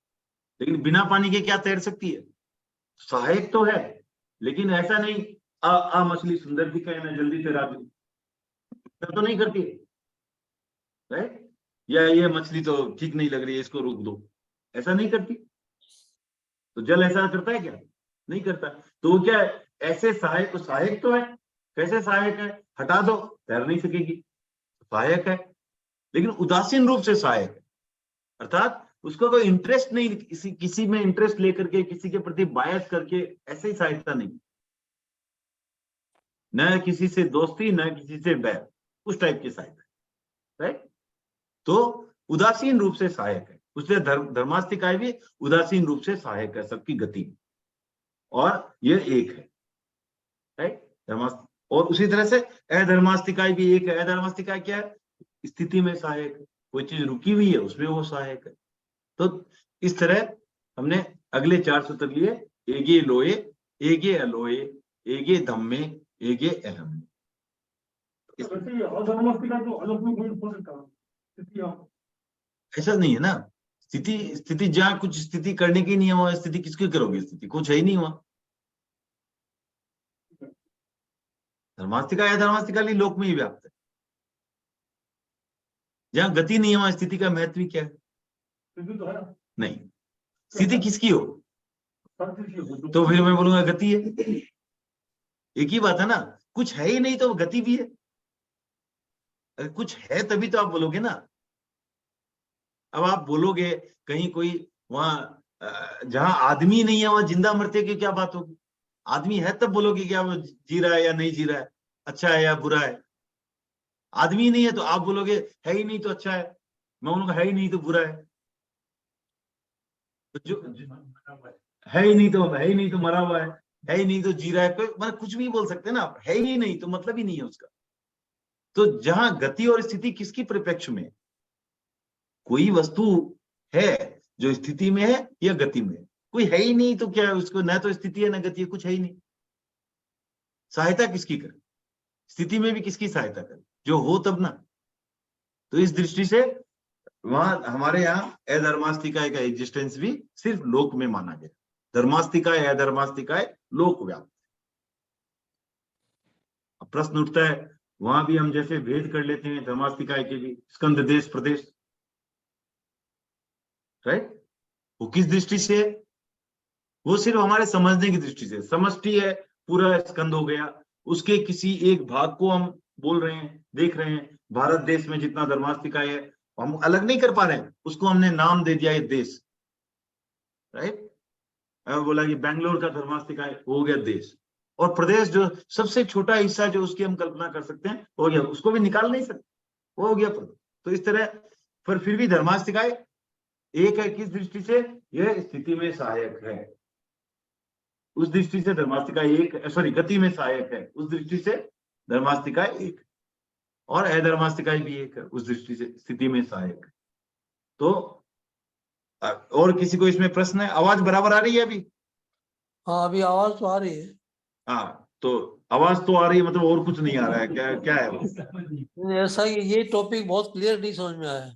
लेकिन बिना पानी के क्या तैर सकती है, सहायक तो है, लेकिन ऐसा नहीं आ मछली सुंदर दिखाए ना जल्दी तैरा दो, तो नहीं करती है, राइट। या ये मछली तो ठीक नहीं लग रही है, इसको रोक दो, ऐसा नहीं करती। तो जल ऐसा करता है क्या, नहीं करता। तो वो क्या है, ऐसे सहायक तो है, कैसे सहायक है, हटा दो तैर नहीं सकेगी, सहायक है, लेकिन उदासीन रूप से सहायक है, अर्थात उसको कोई इंटरेस्ट नहीं, किसी में इंटरेस्ट लेकर के, किसी के प्रति बायस करके, ऐसे ही सहायता नहीं, न किसी से दोस्ती न किसी से बैर, उस टाइप की सहायता, राइट। तो उदासीन रूप से सहायक है, उससे धर्मास्तिकाय भी उदासीन रूप से सहायक है सबकी गति में, और ये एक है, राइट। और उसी तरह से अधर्मास्तिकाय भी एक है। अधर्मास्तिकाय क्या है, स्थिति में सहायक है, कोई चीज रुकी हुई है उसमें वो सहायक है। तो इस तरह हमने अगले 4 सूत्र लिए, एगे लोए, एगे अलोए, एगे धम्मे, एगे अहम। ऐसा नहीं है ना, स्थिति जहां कुछ स्थिति करने की नहीं है, वहां स्थिति किसकी करोगे, स्थिति कुछ है ही नहीं वहां। धर्मास्तिका या धर्मास्तिका लोक में ही व्याप्त है, जहां गति नहीं है वहां स्थिति का महत्व क्या है, नहीं। स्थिति किसकी हो, तो फिर मैं बोलूंगा गति है, एक ही बात है ना। कुछ है ही नहीं तो गति भी है, अगर कुछ है तभी तो आप बोलोगे ना। अब आप बोलोगे कहीं कोई वहां जहां आदमी नहीं है वहां जिंदा मरते की क्या बात होगी, आदमी है तब बोलोगे क्या वो जी रहा है या नहीं जी रहा है, अच्छा है या बुरा है। आदमी नहीं है तो आप बोलोगे है ही नहीं तो अच्छा है, मैं बोलूंगा है ही नहीं तो बुरा है। तो जो है ही नहीं तो मरा हुआ है ही नहीं तो जी रहा है, कोई मतलब कुछ भी बोल सकते हैं ना आप, है ही नहीं तो मतलब ही नहीं है उसका। तो जहां गति और स्थिति किसकी परिप्रेक्ष्य में है? कोई वस्तु है जो स्थिति में है या गति में है? कोई है ही नहीं, तो क्या उसको न तो स्थिति है न गति है, कुछ है ही नहीं। सहायता किसकी करे? स्थिति में भी किसकी सहायता करे? जो हो तब ना। तो इस दृष्टि से वहां हमारे यहाँ अधर्मास्तिकाय का एग्जिस्टेंस भी सिर्फ लोक में माना गया। धर्मास्तिकाय अधर्मास्तिकाय लोक व्याप्त। अब प्रश्न उठता है, वहां भी हम जैसे भेद कर लेते हैं धर्मास्तिकाय के भी, स्कंद देश प्रदेश, राइट? वो किस दृष्टि से? वो सिर्फ हमारे समझने की दृष्टि से। समष्टि है, पूरा स्कंद हो गया, उसके किसी एक भाग को हम बोल रहे हैं, देख रहे हैं। भारत देश में जितना धर्मास्तिकाय है हम अलग नहीं कर पा रहे हैं, उसको हमने नाम दे दिया ये देश, राइट? बोला कि बेंगलोर का धर्मास्तिकाय हो गया देश, और प्रदेश जो सबसे छोटा हिस्सा जो उसकी हम कल्पना कर सकते हैं हो गया, उसको भी निकाल नहीं सकते, वो हो गया प्रदेश। तो इस तरह पर फिर भी धर्मास्तिकाय एक है। किस दृष्टि से? यह स्थिति में सहायक है, उस दृष्टि से धर्मास्तिकाय एक, सॉरी गति में सहायक है, उस दृष्टि से धर्मास्तिकाय एक, और अधर्मास्तिकाय भी एक है, उस दृष्टि से स्थिति में सहायक। तो और किसी को इसमें प्रश्न है? आवाज बराबर आ रही है अभी? हाँ, अभी आवाज तो आ रही है। हाँ, तो आवाज तो आ रही है, मतलब और कुछ नहीं आ रहा है? क्या क्या है वो? ऐसा ही, ये टॉपिक बहुत क्लियर नहीं समझ में आया।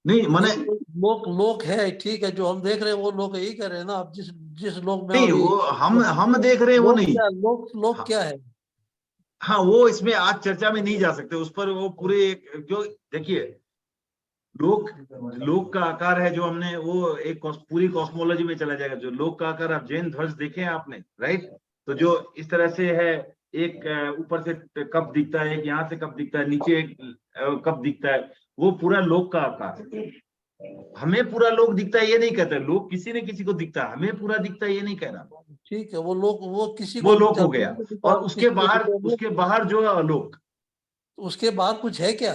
नहीं माने लोक लोक है, ठीक है, जो हम देख रहे हैं वो लोक यही कह रहे हैं ना। आप जिस जिस लोक में नहीं, अभी वो हम देख रहे हैं वो नहीं। लोक हाँ, क्या है? हाँ, वो इसमें आज चर्चा में नहीं जा सकते उस पर। वो पूरे क्यों, देखिए, लोक, लोक का आकार है जो हमने, वो एक पूरी कॉस्मोलॉजी में चला जाएगा। जो लोक का आकार, आप जैन ध्वज देखे हैं आपने, राइट? तो जो इस तरह से है, एक ऊपर से कप दिखता है, एक यहाँ से कप दिखता है, नीचे एक कप दिखता है, वो पूरा लोक का आकार है। हमें पूरा लोक दिखता है ये नहीं कहता, लोक किसी न किसी को दिखता है, हमें पूरा दिखता है ये नहीं कह रहा। ठीक है, वो लोक, वो किसी वो को लोक हो दिखता है, गया। किसी को और दिखता है, उसके बाहर जो है अलोक, उसके बाहर कुछ है क्या?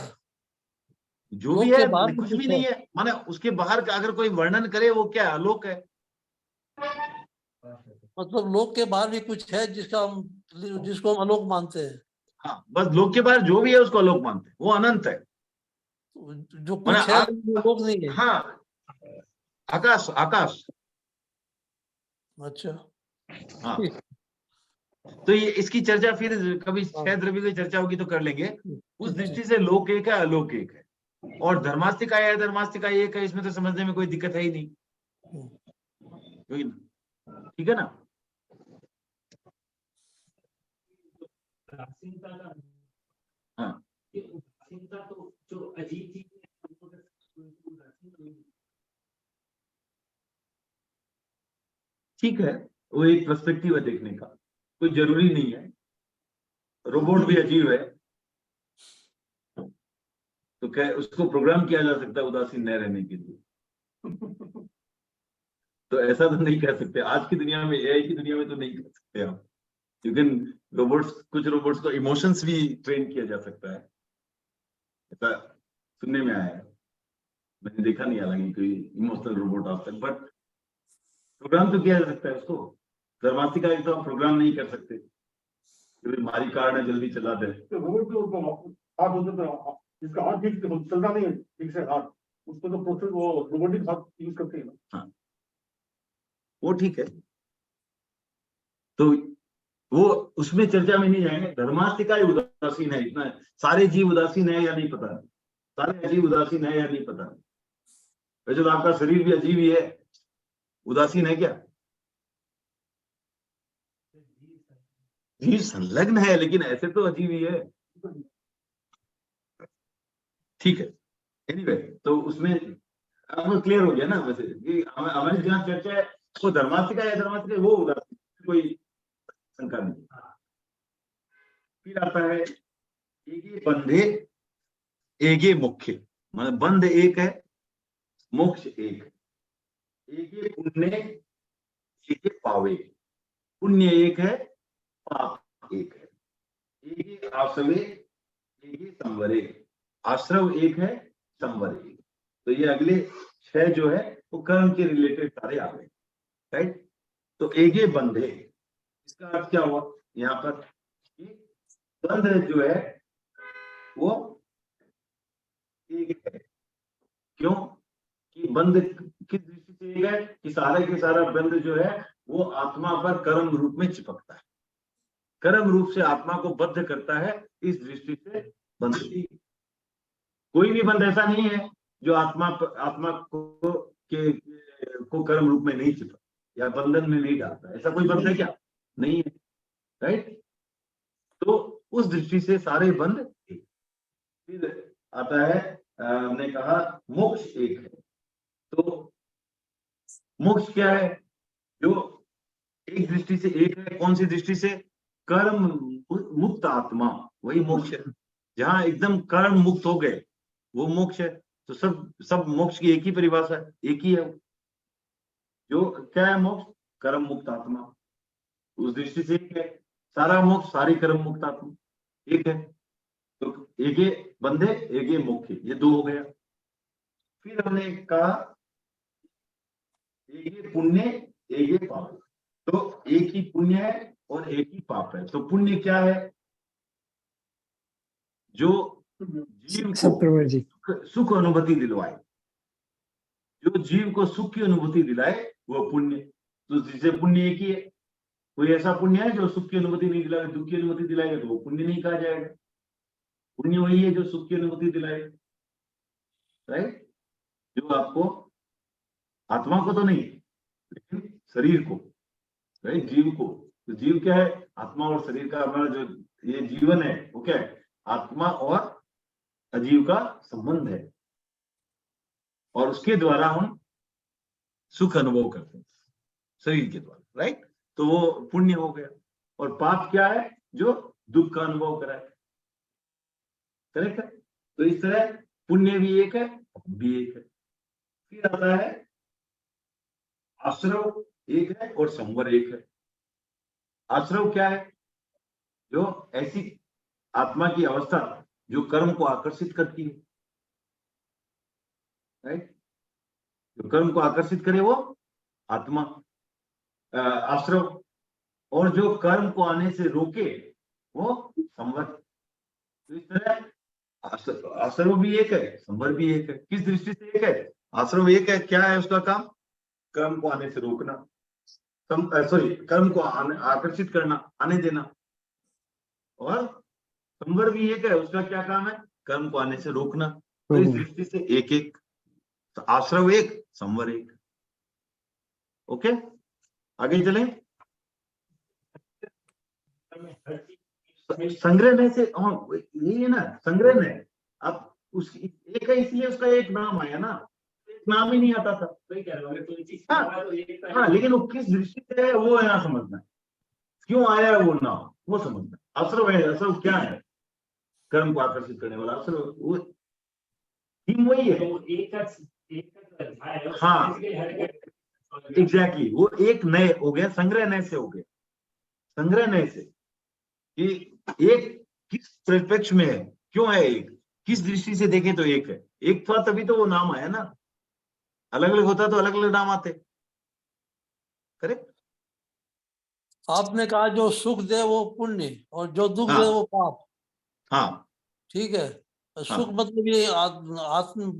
जो भी लोक के है, बाहर भी कुछ भी है? नहीं है। माने उसके बाहर का अगर कोई वर्णन करे, वो क्या है? अलोक है। मतलब लोक के बाहर भी कुछ है जिसको हम अलोक मानते हैं। हाँ, बस लोक के बाहर जो भी है उसको अलोक मानते हैं, वो अनंत है। जो माने कुछ है वो लोक नहीं है। हाँ, आकाश, आकाश। अच्छा, हाँ, तो ये इसकी चर्चा फिर कभी छह द्रव्य की चर्चा होगी तो कर लेंगे। उस दृष्टि से लोक एक है, अलोक एक है। और धर्मास्तिकाय है, धर्मास्तिकाय एक है, इसमें तो समझने में कोई दिक्कत है ही नहीं। ठीक है ना? हाँ, तो जो अजीब चीज ठीक है, वो एक पर्सपेक्टिव है देखने का, कोई जरूरी नहीं है। रोबोट भी अजीब है, तो क्या उसको प्रोग्राम किया जा सकता है उदासीन न रहने के लिए? तो ऐसा तो नहीं कह सकते आज की दुनिया में, एआई की दुनिया में तो नहीं कह सकते आप। लेकिन रोबोट्स, कुछ रोबोट्स को इमोशंस भी ट्रेन किया जा सकता है, ऐसा सुनने में आया है। मैंने देखा नहीं हालांकि कोई इमोशनल रोबोट आज तक, बट प्रोग्राम तो किया जा सकता है उसको। धर्मास्तिका तो हम प्रोग्राम नहीं कर सकते, हमारी कार ने जल्दी चला दे। रोबोट हाथ होते तो इसका हाथ ठीक चलता नहीं है ठीक से हाथ, उसको तो प्रोसेस वो रोबोटिक हाथ यूज करते हैं ना। हाँ, वो ठीक है, तो वो उसमें चर्चा में नहीं जाएंगे। धर्मास्तिका उदासीन है, इतना है। सारे जीव उदासीन है या नहीं पता, सारे अजीब उदासीन है या नहीं पता। वैसे तो आपका शरीर भी अजीब ही है, उदासीन है क्या? जीव संलग्न है, लेकिन ऐसे तो अजीब ही है। ठीक है, एनीवे, तो उसमें अब क्लियर हो गया ना। वैसे कि हमारी जहाँ चर्चा है वो धर्मास्तिका या धर्मास्तिका, वो उदासीन, कोई शंका नहीं। फिर आता है एगे बंधे एगे मुख्य, मतलब बंध एक है, मोक्ष एक है। एगे पुण्य एगे पावे, पुण्य एक है, पाप एक है। एगे आश्रवे एगे संवरे, आश्रव एक है, संवर एक। तो ये अगले 6 जो है वो कर्म के रिलेटेड सारे आ गए, राइट? तो एगे बंधे, इसका अर्थ क्या हुआ यहाँ पर? बंध जो है वो एक है। क्यों कि बंध किस दृष्टि से एक है कि सारे के सारा बंध जो है वो आत्मा पर कर्म रूप में चिपकता है, कर्म रूप से आत्मा को बद्ध करता है, इस दृष्टि से बंध एक। कोई भी बंध ऐसा नहीं है जो आत्मा को कर्म रूप में नहीं चिपक या बंधन में नहीं डालता, ऐसा कोई बंध है क्या? नहीं है, राइट। तो उस दृष्टि से सारे बंध एक। फिर आता है हमने कहा मोक्ष एक है। तो मोक्ष क्या है? जो एक दृष्टि से एक है, कौन सी दृष्टि से? कर्म मुक्त आत्मा, वही मोक्ष है। जहां एकदम कर्म मुक्त हो गए वो मोक्ष है। तो सब मोक्ष की एक ही परिभाषा है, एक ही है। जो क्या है मोक्ष? कर्म मुक्त आत्मा, उस दृष्टि से एक है। सारा मोक्ष, सारी कर्म मुक्त आत्मा एक है। तो एक ये बंधे, एक ये मोक्ष, ये दो हो गया। फिर हमने कहा एक ये पुण्य, एक ये पाप। तो एक ही पुण्य है और एक ही पाप है। तो पुण्य क्या है? जो जीव को सुख अनुभूति दिलवाए, जो जीव को सुख की अनुभूति दिलाए वो पुण्य। तो जिसे पुण्य एक ही है। कोई ऐसा पुण्य है जो सुख की अनुभूति नहीं दिलाएगा, दुख की अनुभूति दिलाएगा, तो वो पुण्य नहीं कहा जाएगा। पुण्य वही है जो सुख की अनुभूति दिलाए, राइट। जो आपको, आत्मा को तो नहीं लेकिन शरीर को, राइट, जीव को। तो जीव क्या है? आत्मा और शरीर का हमारा जो ये जीवन है वो क्या है? आत्मा और अजीव का संबंध है, और उसके द्वारा हम सुख अनुभव करते हैं शरीर के द्वारा, राइट। तो वो पुण्य हो गया। और पाप क्या है? जो दुख का अनुभव कराए, करेक्ट है। तो इस तरह पुण्य भी एक है, भी एक है। फिर आता है आश्रव एक है और संवर एक है। आश्रव क्या है? जो ऐसी आत्मा की अवस्था जो कर्म को आकर्षित करती है, राइट। जो कर्म को आकर्षित करे वो आत्मा, आश्रव। और जो कर्म को आने से रोके वो संवर। तो इस तरह आश्रव भी एक है, संवर भी एक है। किस दृष्टि से एक है? आश्रव एक है, क्या है उसका काम? कर्म को आने से रोकना, कर्म को आकर्षित करना, आने देना। और संवर भी एक है, उसका क्या काम है? कर्म को आने से रोकना। तो इस दृष्टि से एक एक, तो आश्रव एक, संवर एक। ओके, आगे चलें। संग्रह से, हाँ यही है ना, संग्रह है। अब उस एक है इसलिए उसका एक नाम आया ना, एक नाम ही नहीं आता था। हाँ, लेकिन वो किस दृष्टि से है वो यहाँ समझना है, क्यों आया है वो नाम वो समझना है। आश्रव है, आश्रव क्या है? कर्म को आकर्षित करने वाला आश्रव, वो थीम वही है। हाँ एग्जैक्टली, वो एक नए हो गया, संग्रह नए से हो गया। संग्रह नए से कि एक किस परिप्रेक्ष्य में है, क्यों है एक, किस दृष्टि से देखें तो एक है। एक था तभी तो वो नाम आया ना, अलग अलग होता तो अलग अलग नाम आते, करेक्ट। आपने कहा जो सुख दे वो पुण्य और जो दुख दे वो पाप। हाँ ठीक है। सुख मतलब ये आत्म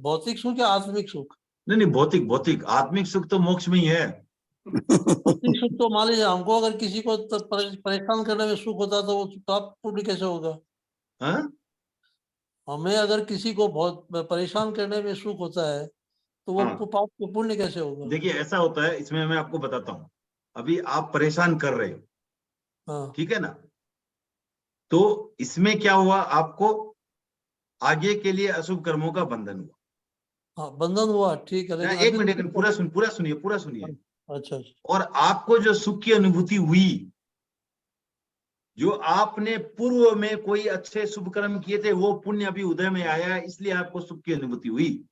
भौतिक सुख या आत्मिक सुख? नहीं, भौतिक। आत्मिक सुख तो मोक्ष में ही है। भौतिक सुख तो मान लीजिए हमको अगर किसी को परेशान करने में सुख होता तो वो पाप पुण्य कैसे होगा? हमें अगर किसी को बहुत परेशान करने में सुख होता है तो वो पाप पुण्य कैसे होगा? देखिए ऐसा होता है, इसमें मैं आपको बताता हूँ। अभी आप परेशान कर रहे हो, ठीक है ना, तो इसमें क्या हुआ? आपको आगे के लिए अशुभ कर्मों का बंधन हुआ। हाँ, बंधन हुआ, ठीक है। एक मिनट, पूरा सुनिए। अच्छा। और आपको जो सुख की अनुभूति हुई, जो आपने पूर्व में कोई अच्छे शुभ कर्म किए थे वो पुण्य अभी उदय में आया है, इसलिए आपको सुख की अनुभूति हुई।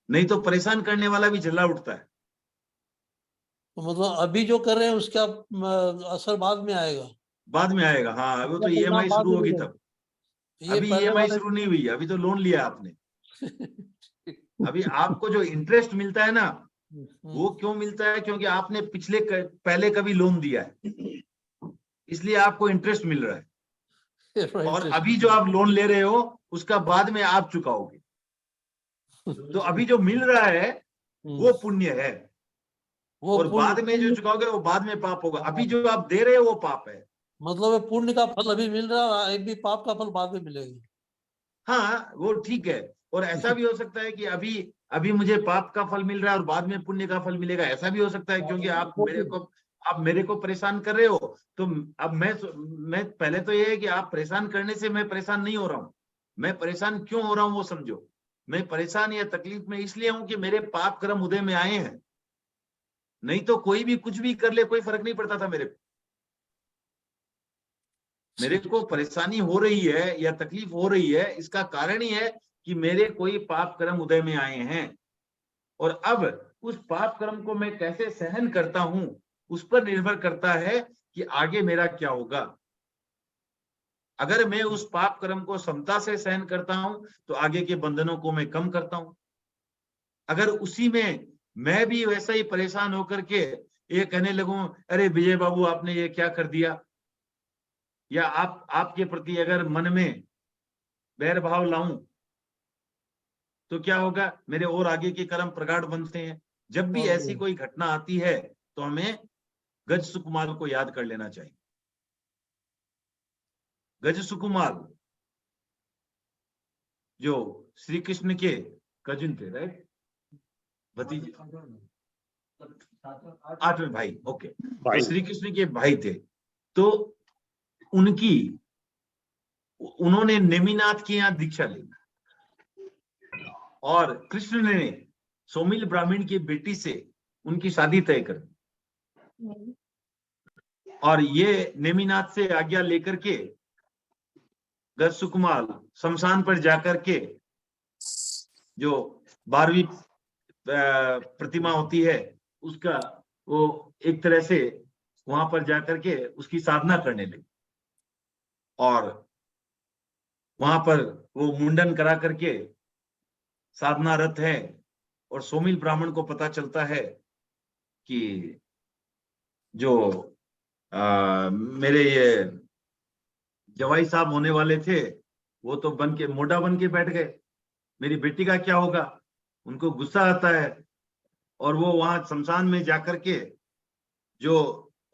नहीं तो परेशान करने वाला भी झल्ला उठता है। तो मतलब अभी जो कर रहे हैं उसका असर बाद में आएगा? बाद में आएगा, हाँ। वो तो EMI शुरू होगी तब। अभी EMI शुरू नहीं हुई, अभी तो लोन लिया आपने। अभी आपको जो इंटरेस्ट मिलता है ना, वो क्यों मिलता है? क्योंकि आपने पहले कभी लोन दिया है, इसलिए आपको इंटरेस्ट मिल रहा है। और अभी जो आप लोन ले रहे हो उसका बाद में आप चुकाओगे। तो अभी जो मिल रहा है वो पुण्य है, वो और बाद में जो चुकाओगे वो बाद में पाप होगा। अभी जो आप दे रहे हो वो पाप है। मतलब है पुण्य का फल अभी मिल रहा है, अभी पाप का फल बाद में मिलेगा। हाँ वो ठीक है। और ऐसा भी हो सकता है कि अभी अभी मुझे पाप का फल मिल रहा है और बाद में पुण्य का फल मिलेगा, ऐसा भी हो सकता है। क्योंकि आप मेरे को परेशान कर रहे हो, तो अब मैं पहले तो ये है कि आप परेशान करने से मैं परेशान नहीं हो रहा हूँ। मैं परेशान क्यों हो रहा हूँ वो समझो। मैं परेशान या तकलीफ में इसलिए हूं कि मेरे पाप कर्म उदय में आए हैं। नहीं तो कोई भी कुछ भी कर ले, कोई फर्क नहीं पड़ता था मेरे को। मेरे को परेशानी हो रही है या तकलीफ हो रही है, इसका कारण ही है कि मेरे कोई पाप कर्म उदय में आए हैं। और अब उस पाप कर्म को मैं कैसे सहन करता हूं उस पर निर्भर करता है कि आगे मेरा क्या होगा। अगर मैं उस पाप कर्म को समता से सहन करता हूं तो आगे के बंधनों को मैं कम करता हूं। अगर उसी में मैं भी वैसा ही परेशान होकर के ये कहने लगूं, अरे विजय बाबू आपने ये क्या कर दिया, या आपके प्रति अगर मन में बैर भाव लाऊं, तो क्या होगा, मेरे और आगे के कर्म प्रगाढ़ बनते हैं। जब भी ऐसी कोई घटना आती है तो हमें गज सुकुमार को याद कर लेना चाहिए। गज सुकुमार जो श्री कृष्ण के कजिन थे, राइट, भतीजे, 8वें भाई, ओके, तो श्री कृष्ण के भाई थे। तो उन्होंने नेमिनाथ के यहाँ दीक्षा ली और कृष्ण ने सोमिल ब्राह्मण की बेटी से उनकी शादी तय कर दी। और ये नेमिनाथ से आज्ञा लेकर के गज सुकुमार शमशान पर जाकर के जो 12वीं प्रतिमा होती है उसका वो एक तरह से वहां पर जाकर के उसकी साधना करने लगे। और वहां पर वो मुंडन करा करके साधनारत है। और सोमिल ब्राह्मण को पता चलता है कि जो मेरे ये जवाई साहब होने वाले थे वो तो मोटा बन के बैठ गए, मेरी बेटी का क्या होगा। उनको गुस्सा आता है और वो वहां शमशान में जाकर के जो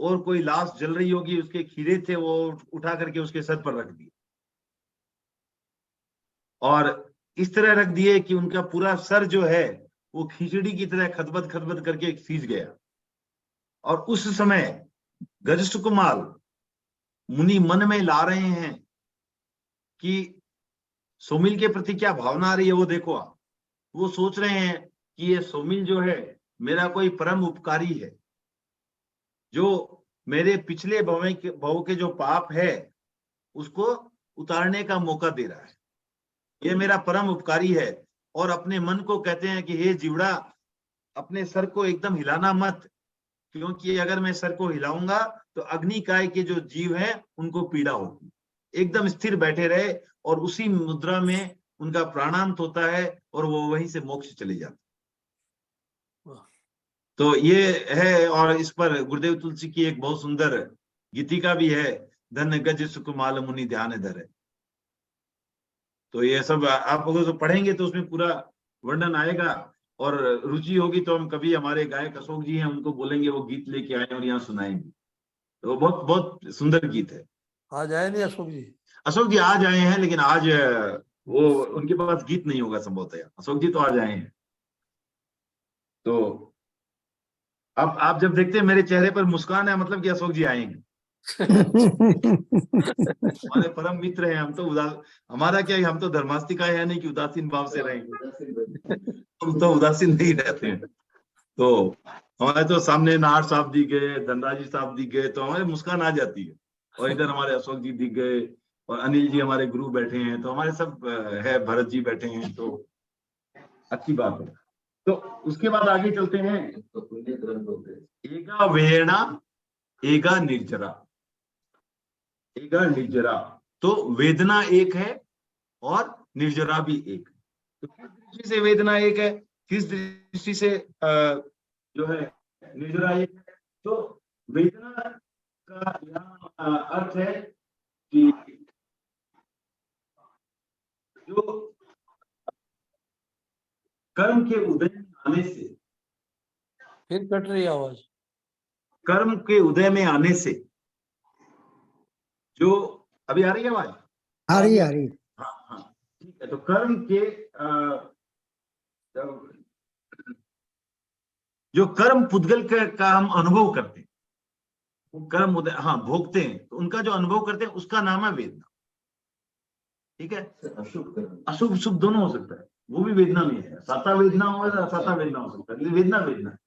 और कोई लाश जल रही होगी उसके खीरे थे वो उठा करके उसके सर पर रख दिए, और इस तरह रख दिए कि उनका पूरा सर जो है वो खिचड़ी की तरह खदबद खदबद करके सीज गया। और उस समय गज सुकुमार मुनि मन में ला रहे हैं कि सोमिल के प्रति क्या भावना आ रही है वो देखो आप। वो सोच रहे हैं कि ये सोमिल जो है मेरा कोई परम उपकारी है, जो मेरे पिछले भव के जो पाप है उसको उतारने का मौका दे रहा है। ये मेरा परम उपकारी है। और अपने मन को कहते हैं कि हे जीवड़ा, अपने सर को एकदम हिलाना मत, क्योंकि अगर मैं सर को हिलाऊंगा तो अग्निकाय के जो जीव हैं उनको पीड़ा होगी। एकदम स्थिर बैठे रहे और उसी मुद्रा में उनका प्राणांत होता है और वो वहीं से मोक्ष चले जाते। तो ये है। और इस पर गुरुदेव तुलसी की एक बहुत सुंदर गीतिका भी है, धन गज सुकुमाल मुनि ध्यान धर। तो ये सब आप अगर तो पढ़ेंगे तो उसमें पूरा वर्णन आएगा। और रुचि होगी तो हम कभी हमारे गायक अशोक जी हैं उनको बोलेंगे वो गीत लेके आए और यहाँ सुनाएंगे। तो बहुत बहुत सुंदर गीत है। आज आए नहीं अशोक जी? अशोक जी आज आए हैं, लेकिन आज वो उनके पास गीत नहीं होगा संभवतः। अशोक जी तो आज आए हैं। तो अब आप जब देखते हैं मेरे चेहरे पर मुस्कान है, मतलब कि अशोक जी आएंगे। हमारे परम मित्र हैं हम तो। हमारा क्या है, हम तो धर्मास्तिका है नहीं कि उदासीन भाव से रहेंगे। हम तो उदासीन नहीं रहते हैं। तो हमारे तो सामने नाहर साहब दिख गए, धनराज जी साहब दिख गए तो हमारे मुस्कान आ जाती है। और इधर हमारे अशोक जी दिख गए और अनिल जी हमारे गुरु बैठे हैं, तो हमारे सब है, भरत जी बैठे हैं, तो अच्छी बात है। तो उसके बाद आगे चलते हैं। एगा वेणा एगा निर्जरा। एगा निर्जरा, तो वेदना एक है और निर्जरा भी एक। तो किस दृष्टि से वेदना एक है, किस दृष्टि से जो है निर्जरा एक है। तो वेदना का यहाँ अर्थ है कि जो कर्म के उदय में आने से, फिर कट रही है आवाज। कर्म के उदय में आने से जो, अभी आ रही है आवाज? आ रही है। हाँ हाँ, ठीक है। तो कर्म के जो कर्म पुद्गल का हम अनुभव करते हैं, वो कर्म उदय, हाँ, भोगते हैं, तो उनका जो अनुभव करते हैं उसका नाम है वेदना। ठीक है। अशुभ शुभ दोनों हो सकता है, वो भी वेदना में है। साता वेदना हो, असाता वेदना हो सकता है, वेदना वेदना है,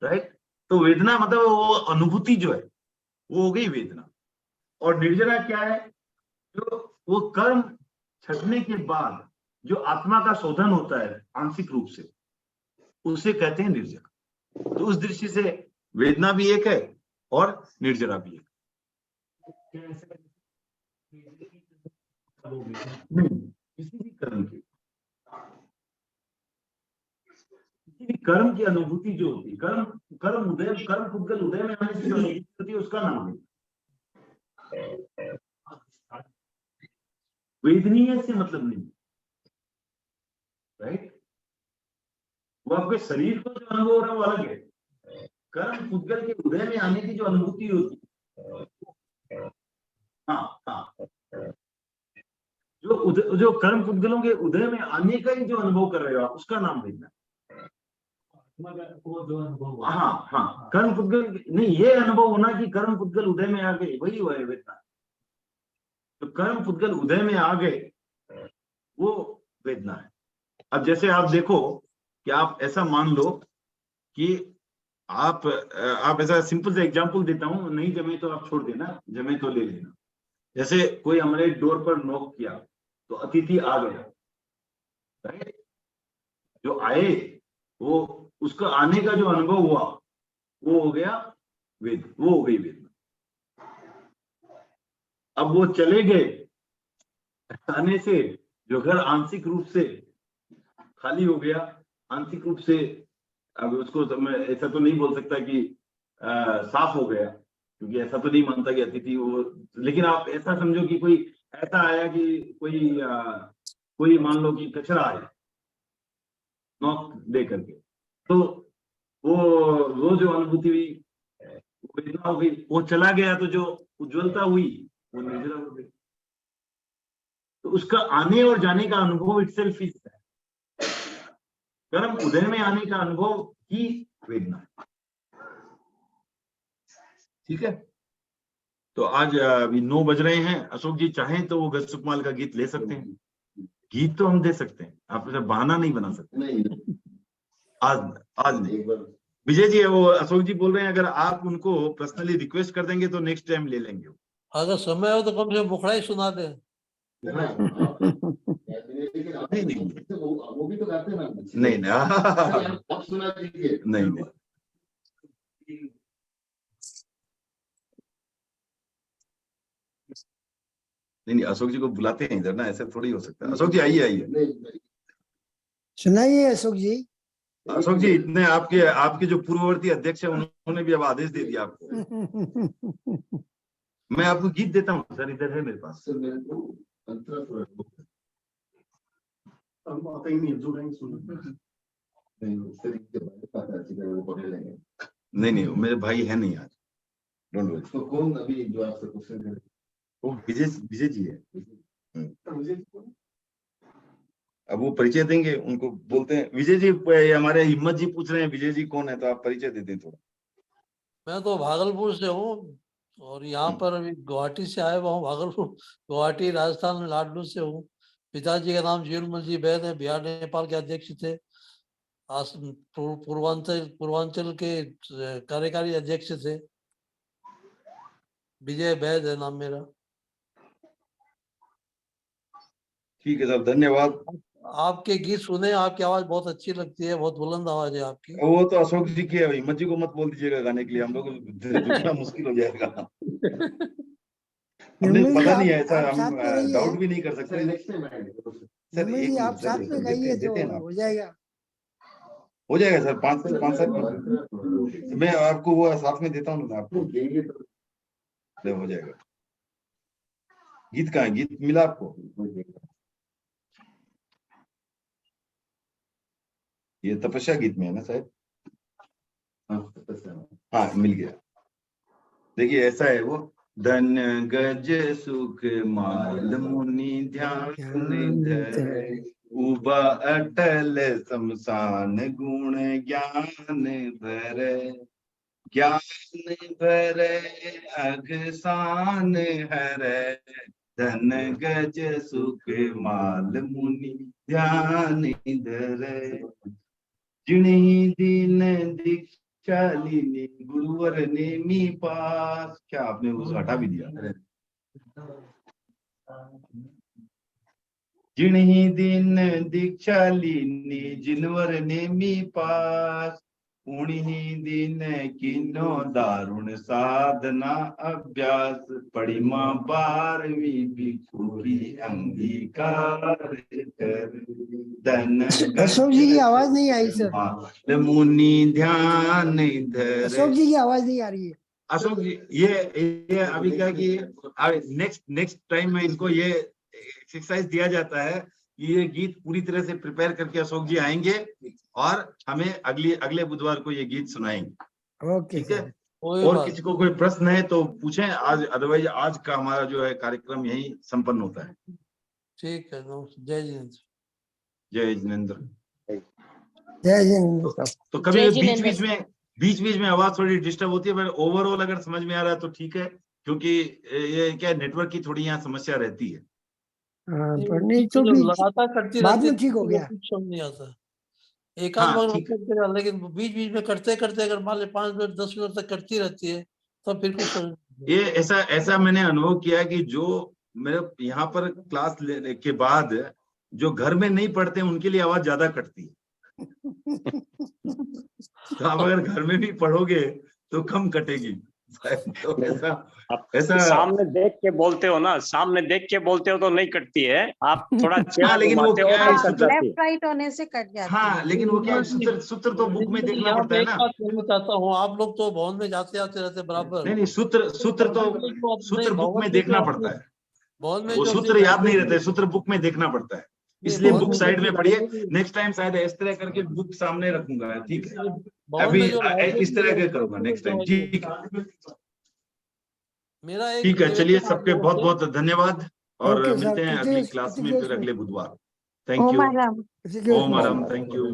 राइट। तो वेदना मतलब वो अनुभूति जो है वो हो गई वेदना। और निर्जरा क्या है? जो वो कर्म छटने के बाद जो आत्मा का शोधन होता है आंशिक रूप से, उसे कहते हैं निर्जरा। तो उस दृष्टि से वेदना भी एक है और निर्जरा भी एक। किसी भी कर्म की, किसी भी कर्म की अनुभूति जो होती है, कर्म उदय, कर्म पुद्गल उदय में आने से जो अनुभूति होती है उसका नाम है वेदनीय। से मतलब नहीं, राइट। वो आपके शरीर को जो अनुभव हो रहा है वो अलग है। कर्म पुद्गल के उदय में आने की जो अनुभूति होती है, हाँ हाँ, जो कर्म पुद्गलों के उदय में आने का ही जो अनुभव कर रहे हो आप, उसका नाम वेदना। हाँ हाँ, कर्म पुद्गल नहीं, ये अनुभव होना कि कर्म पुद्गल उदय में आ गए, वही हुआ है वेदना। तो कर्म पुद्गल उदय में आ गए वो वेदना है। अब जैसे आप देखो कि आप ऐसा मान लो कि आप ऐसा सिंपल सा एग्जांपल देता हूं, नहीं जमे तो आप छोड़ देना, जमे तो ले लेना। जैसे कोई हमारे डोर पर नॉक किया तो अतिथि आ गया, राइट। जो आए वो, उसका आने का जो अनुभव हुआ वो हो गया वो हो गई वेदना। अब वो चले गए, आने से जो घर आंशिक रूप से खाली हो गया, आंशिक रूप से, अब उसको तो मैं ऐसा तो नहीं बोल सकता कि साफ हो गया, क्योंकि ऐसा तो नहीं मानता कि अतिथि वो, लेकिन आप ऐसा समझो कि कोई ऐसा आया कि कोई मान लो कि कचरा आया नॉक दे करके, तो वो जो अनुभूति हुई वो वेदना हो गई। वो चला गया तो जो उज्ज्वलता हुई वो निर्जरा हो गई। तो उसका आने और जाने का अनुभव इटसेल्फ इज है। कर्म उदय में आने का अनुभव ही वेदना है। ठीक है। तो आज अभी 9 बज रहे हैं। अशोक जी चाहें तो वो गज सुकमाल का गीत ले सकते हैं। गीत तो हम दे सकते हैं, आप ऐसा बहाना नहीं बना सकते। नहीं, आज नहीं। विजय जी, वो अशोक जी बोल रहे हैं अगर आप उनको पर्सनली रिक्वेस्ट कर देंगे तो नेक्स्ट टाइम ले लेंगे। अगर समय हो तो कम से कम मुखड़ा ही सुना दे। नहीं, वो भी तो गाते हैं ना। नहीं आप सुना दीजिए। नहीं, अशोक जी को बुलाते हैं इधर ना, ऐसे थोड़ी हो सकता है। अशोक जी आइए। सुनाइए अशोक जी। अशोक जी, इतने आपके जो पूर्ववर्ती अध्यक्ष है उन्होंने भी अब आदेश दे दिया आपको। मैं आपको गीत देता हूँ सर, इधर है मेरे पास। नहीं, मेरे भाई है नहीं आज, डोंट वरी। तो कौन अभी जो आपसे क्वेश्चन करे? वो विजय जी है। अब वो परिचय देंगे, उनको बोलते हैं विजय जी। हमारे हिम्मत जी पूछ रहे हैं विजय जी कौन है, तो आप परिचय दे दें थोड़ा। मैं तो भागलपुर से हूँ और यहाँ पर अभी गुवाहाटी से आया हुआ हूँ। भागलपुर, गुवाहाटी राजस्थान में लाडलू से हूँ। पिताजी का नाम जीवनमल जी बैद है, बिहार नेपाल के अध्यक्ष थे। पूर्वांचल के कार्यकारी अध्यक्ष थे। विजय बैद है नाम मेरा। ठीक है साहब, धन्यवाद। आपके गीत सुने, आपकी आवाज बहुत अच्छी लगती है, बहुत बुलंद आवाज है आपकी। वो तो अशोक जी की है, हिम्मत जी को मत बोल दीजिएगा गाने के लिए, हम लोग जुटना मुश्किल हो जाएगा। हमने पता नहीं है ऐसा, हम डाउट भी नहीं कर सकते। सर आप साथ में गाइए तो हो जाएगा। हो जाएगा सर, 5-7 मिनट मैं आपको वो साथ में देता हूँ ना, आपको हो जाएगा। गीत कहाँ है? गीत मिला आपको? ये तपस्या गीत में है ना शायद। हाँ तपस्या में। हाँ मिल गया। देखिए ऐसा है वो, धन गज सुख माल मुनि ध्यान धरे, उबा अटल शमशान गुण ज्ञान भरे, ज्ञान भरे अघसान हरे, धन गज सुख माल मुनि ध्यान धरे, जिन्हीं दीन दीक्षालिनी गुरुवर नेमी पास। क्या आपने उस हटा भी दिया। जिन्हीं दीन दीक्षालिनी जिनवर नेमी पास, उन्हीं दिन किनो दारुण साधना अभ्यास, पढ़ी माँ 12वीं भिक्षु की अंगीकार कर, धन अशोक जी की आवाज नहीं आई सर। माल मुनि ध्यान धरे। अशोक जी की आवाज नहीं आ रही है। अशोक जी ये अभी क्या कि नेक्स्ट टाइम में इनको ये एक्सरसाइज दिया जाता है, ये गीत पूरी तरह से प्रिपेयर करके अशोक जी आएंगे और हमें अगले बुधवार को ये गीत सुनाएंगे। ओके ठीक है। कोई और बात किसी को कोई प्रश्न है तो पूछें आज, अदरवाइज आज का हमारा जो है कार्यक्रम यही संपन्न होता है। ठीक है। जय जिनेंद्र। जय जिनेंद्र। जय जिनेंद्र। तो कभी जय बीच बीच में आवाज थोड़ी डिस्टर्ब होती है, पर ओवरऑल अगर समझ में आ रहा है तो ठीक है, क्योंकि ये क्या नेटवर्क की थोड़ी यहाँ समस्या रहती है। हाँ पर नहीं तो भी लगातार करती बाद रहती में ठीक हो तो गया। कुछ समझ नहीं आता। एकाध हाँ, बार ठीक है। मतलब करेगा, लेकिन बीच बीच में करते करते अगर मान ले 5 मिनट 10 मिनट तक करती रहती है तब फिर कुछ समझ नहीं ये ऐसा मैंने अनुभव किया कि जो मेरे यहाँ पर क्लास लेने के बाद जो घर में नहीं पढ़ते उनके लिए आवाज ज्यादा कटती है। तो आप अगर घर में भी पढ़ोगे तो कम कटेगी। तो ऐसा सामने देख के बोलते हो ना, सामने देख के बोलते हो तो नहीं कटती है। आप थोड़ा चेहरा लेकिन वो घुमाते हो क्या है, तो कट जाती है। लेफ्ट राइट होने से कट जाती है। हाँ लेकिन वो क्या है, सूत्र तो बुक में देखना यहाँ पड़ता पे है एक ना। बात कहना चाहता हूँ, आप लोग तो भवन में जाते आते रहते बराबर। नहीं सूत्र बुक में देखना पड़ता है। भवन में वो जो सूत्र याद नहीं रहते, सूत्र बुक में देखना पड़ता है। इसलिए बुक साइड में पढ़िए। नेक्स्ट टाइम शायद इस तरह करके बुक सामने रखूंगा। ठीक है, अभी इस तरह के करूंगा नेक्स्ट टाइम। ठीक है, मेरा एक ठीक है। चलिए, निवेदन सबके आप बहुत लोगों बहुत धन्यवाद और ओके सर, मिलते हैं अगली किसी क्लास में केस फिर में अगले बुधवार। थैंक ओम यू। आराम। किसी केस ओम में आराम। Thank you.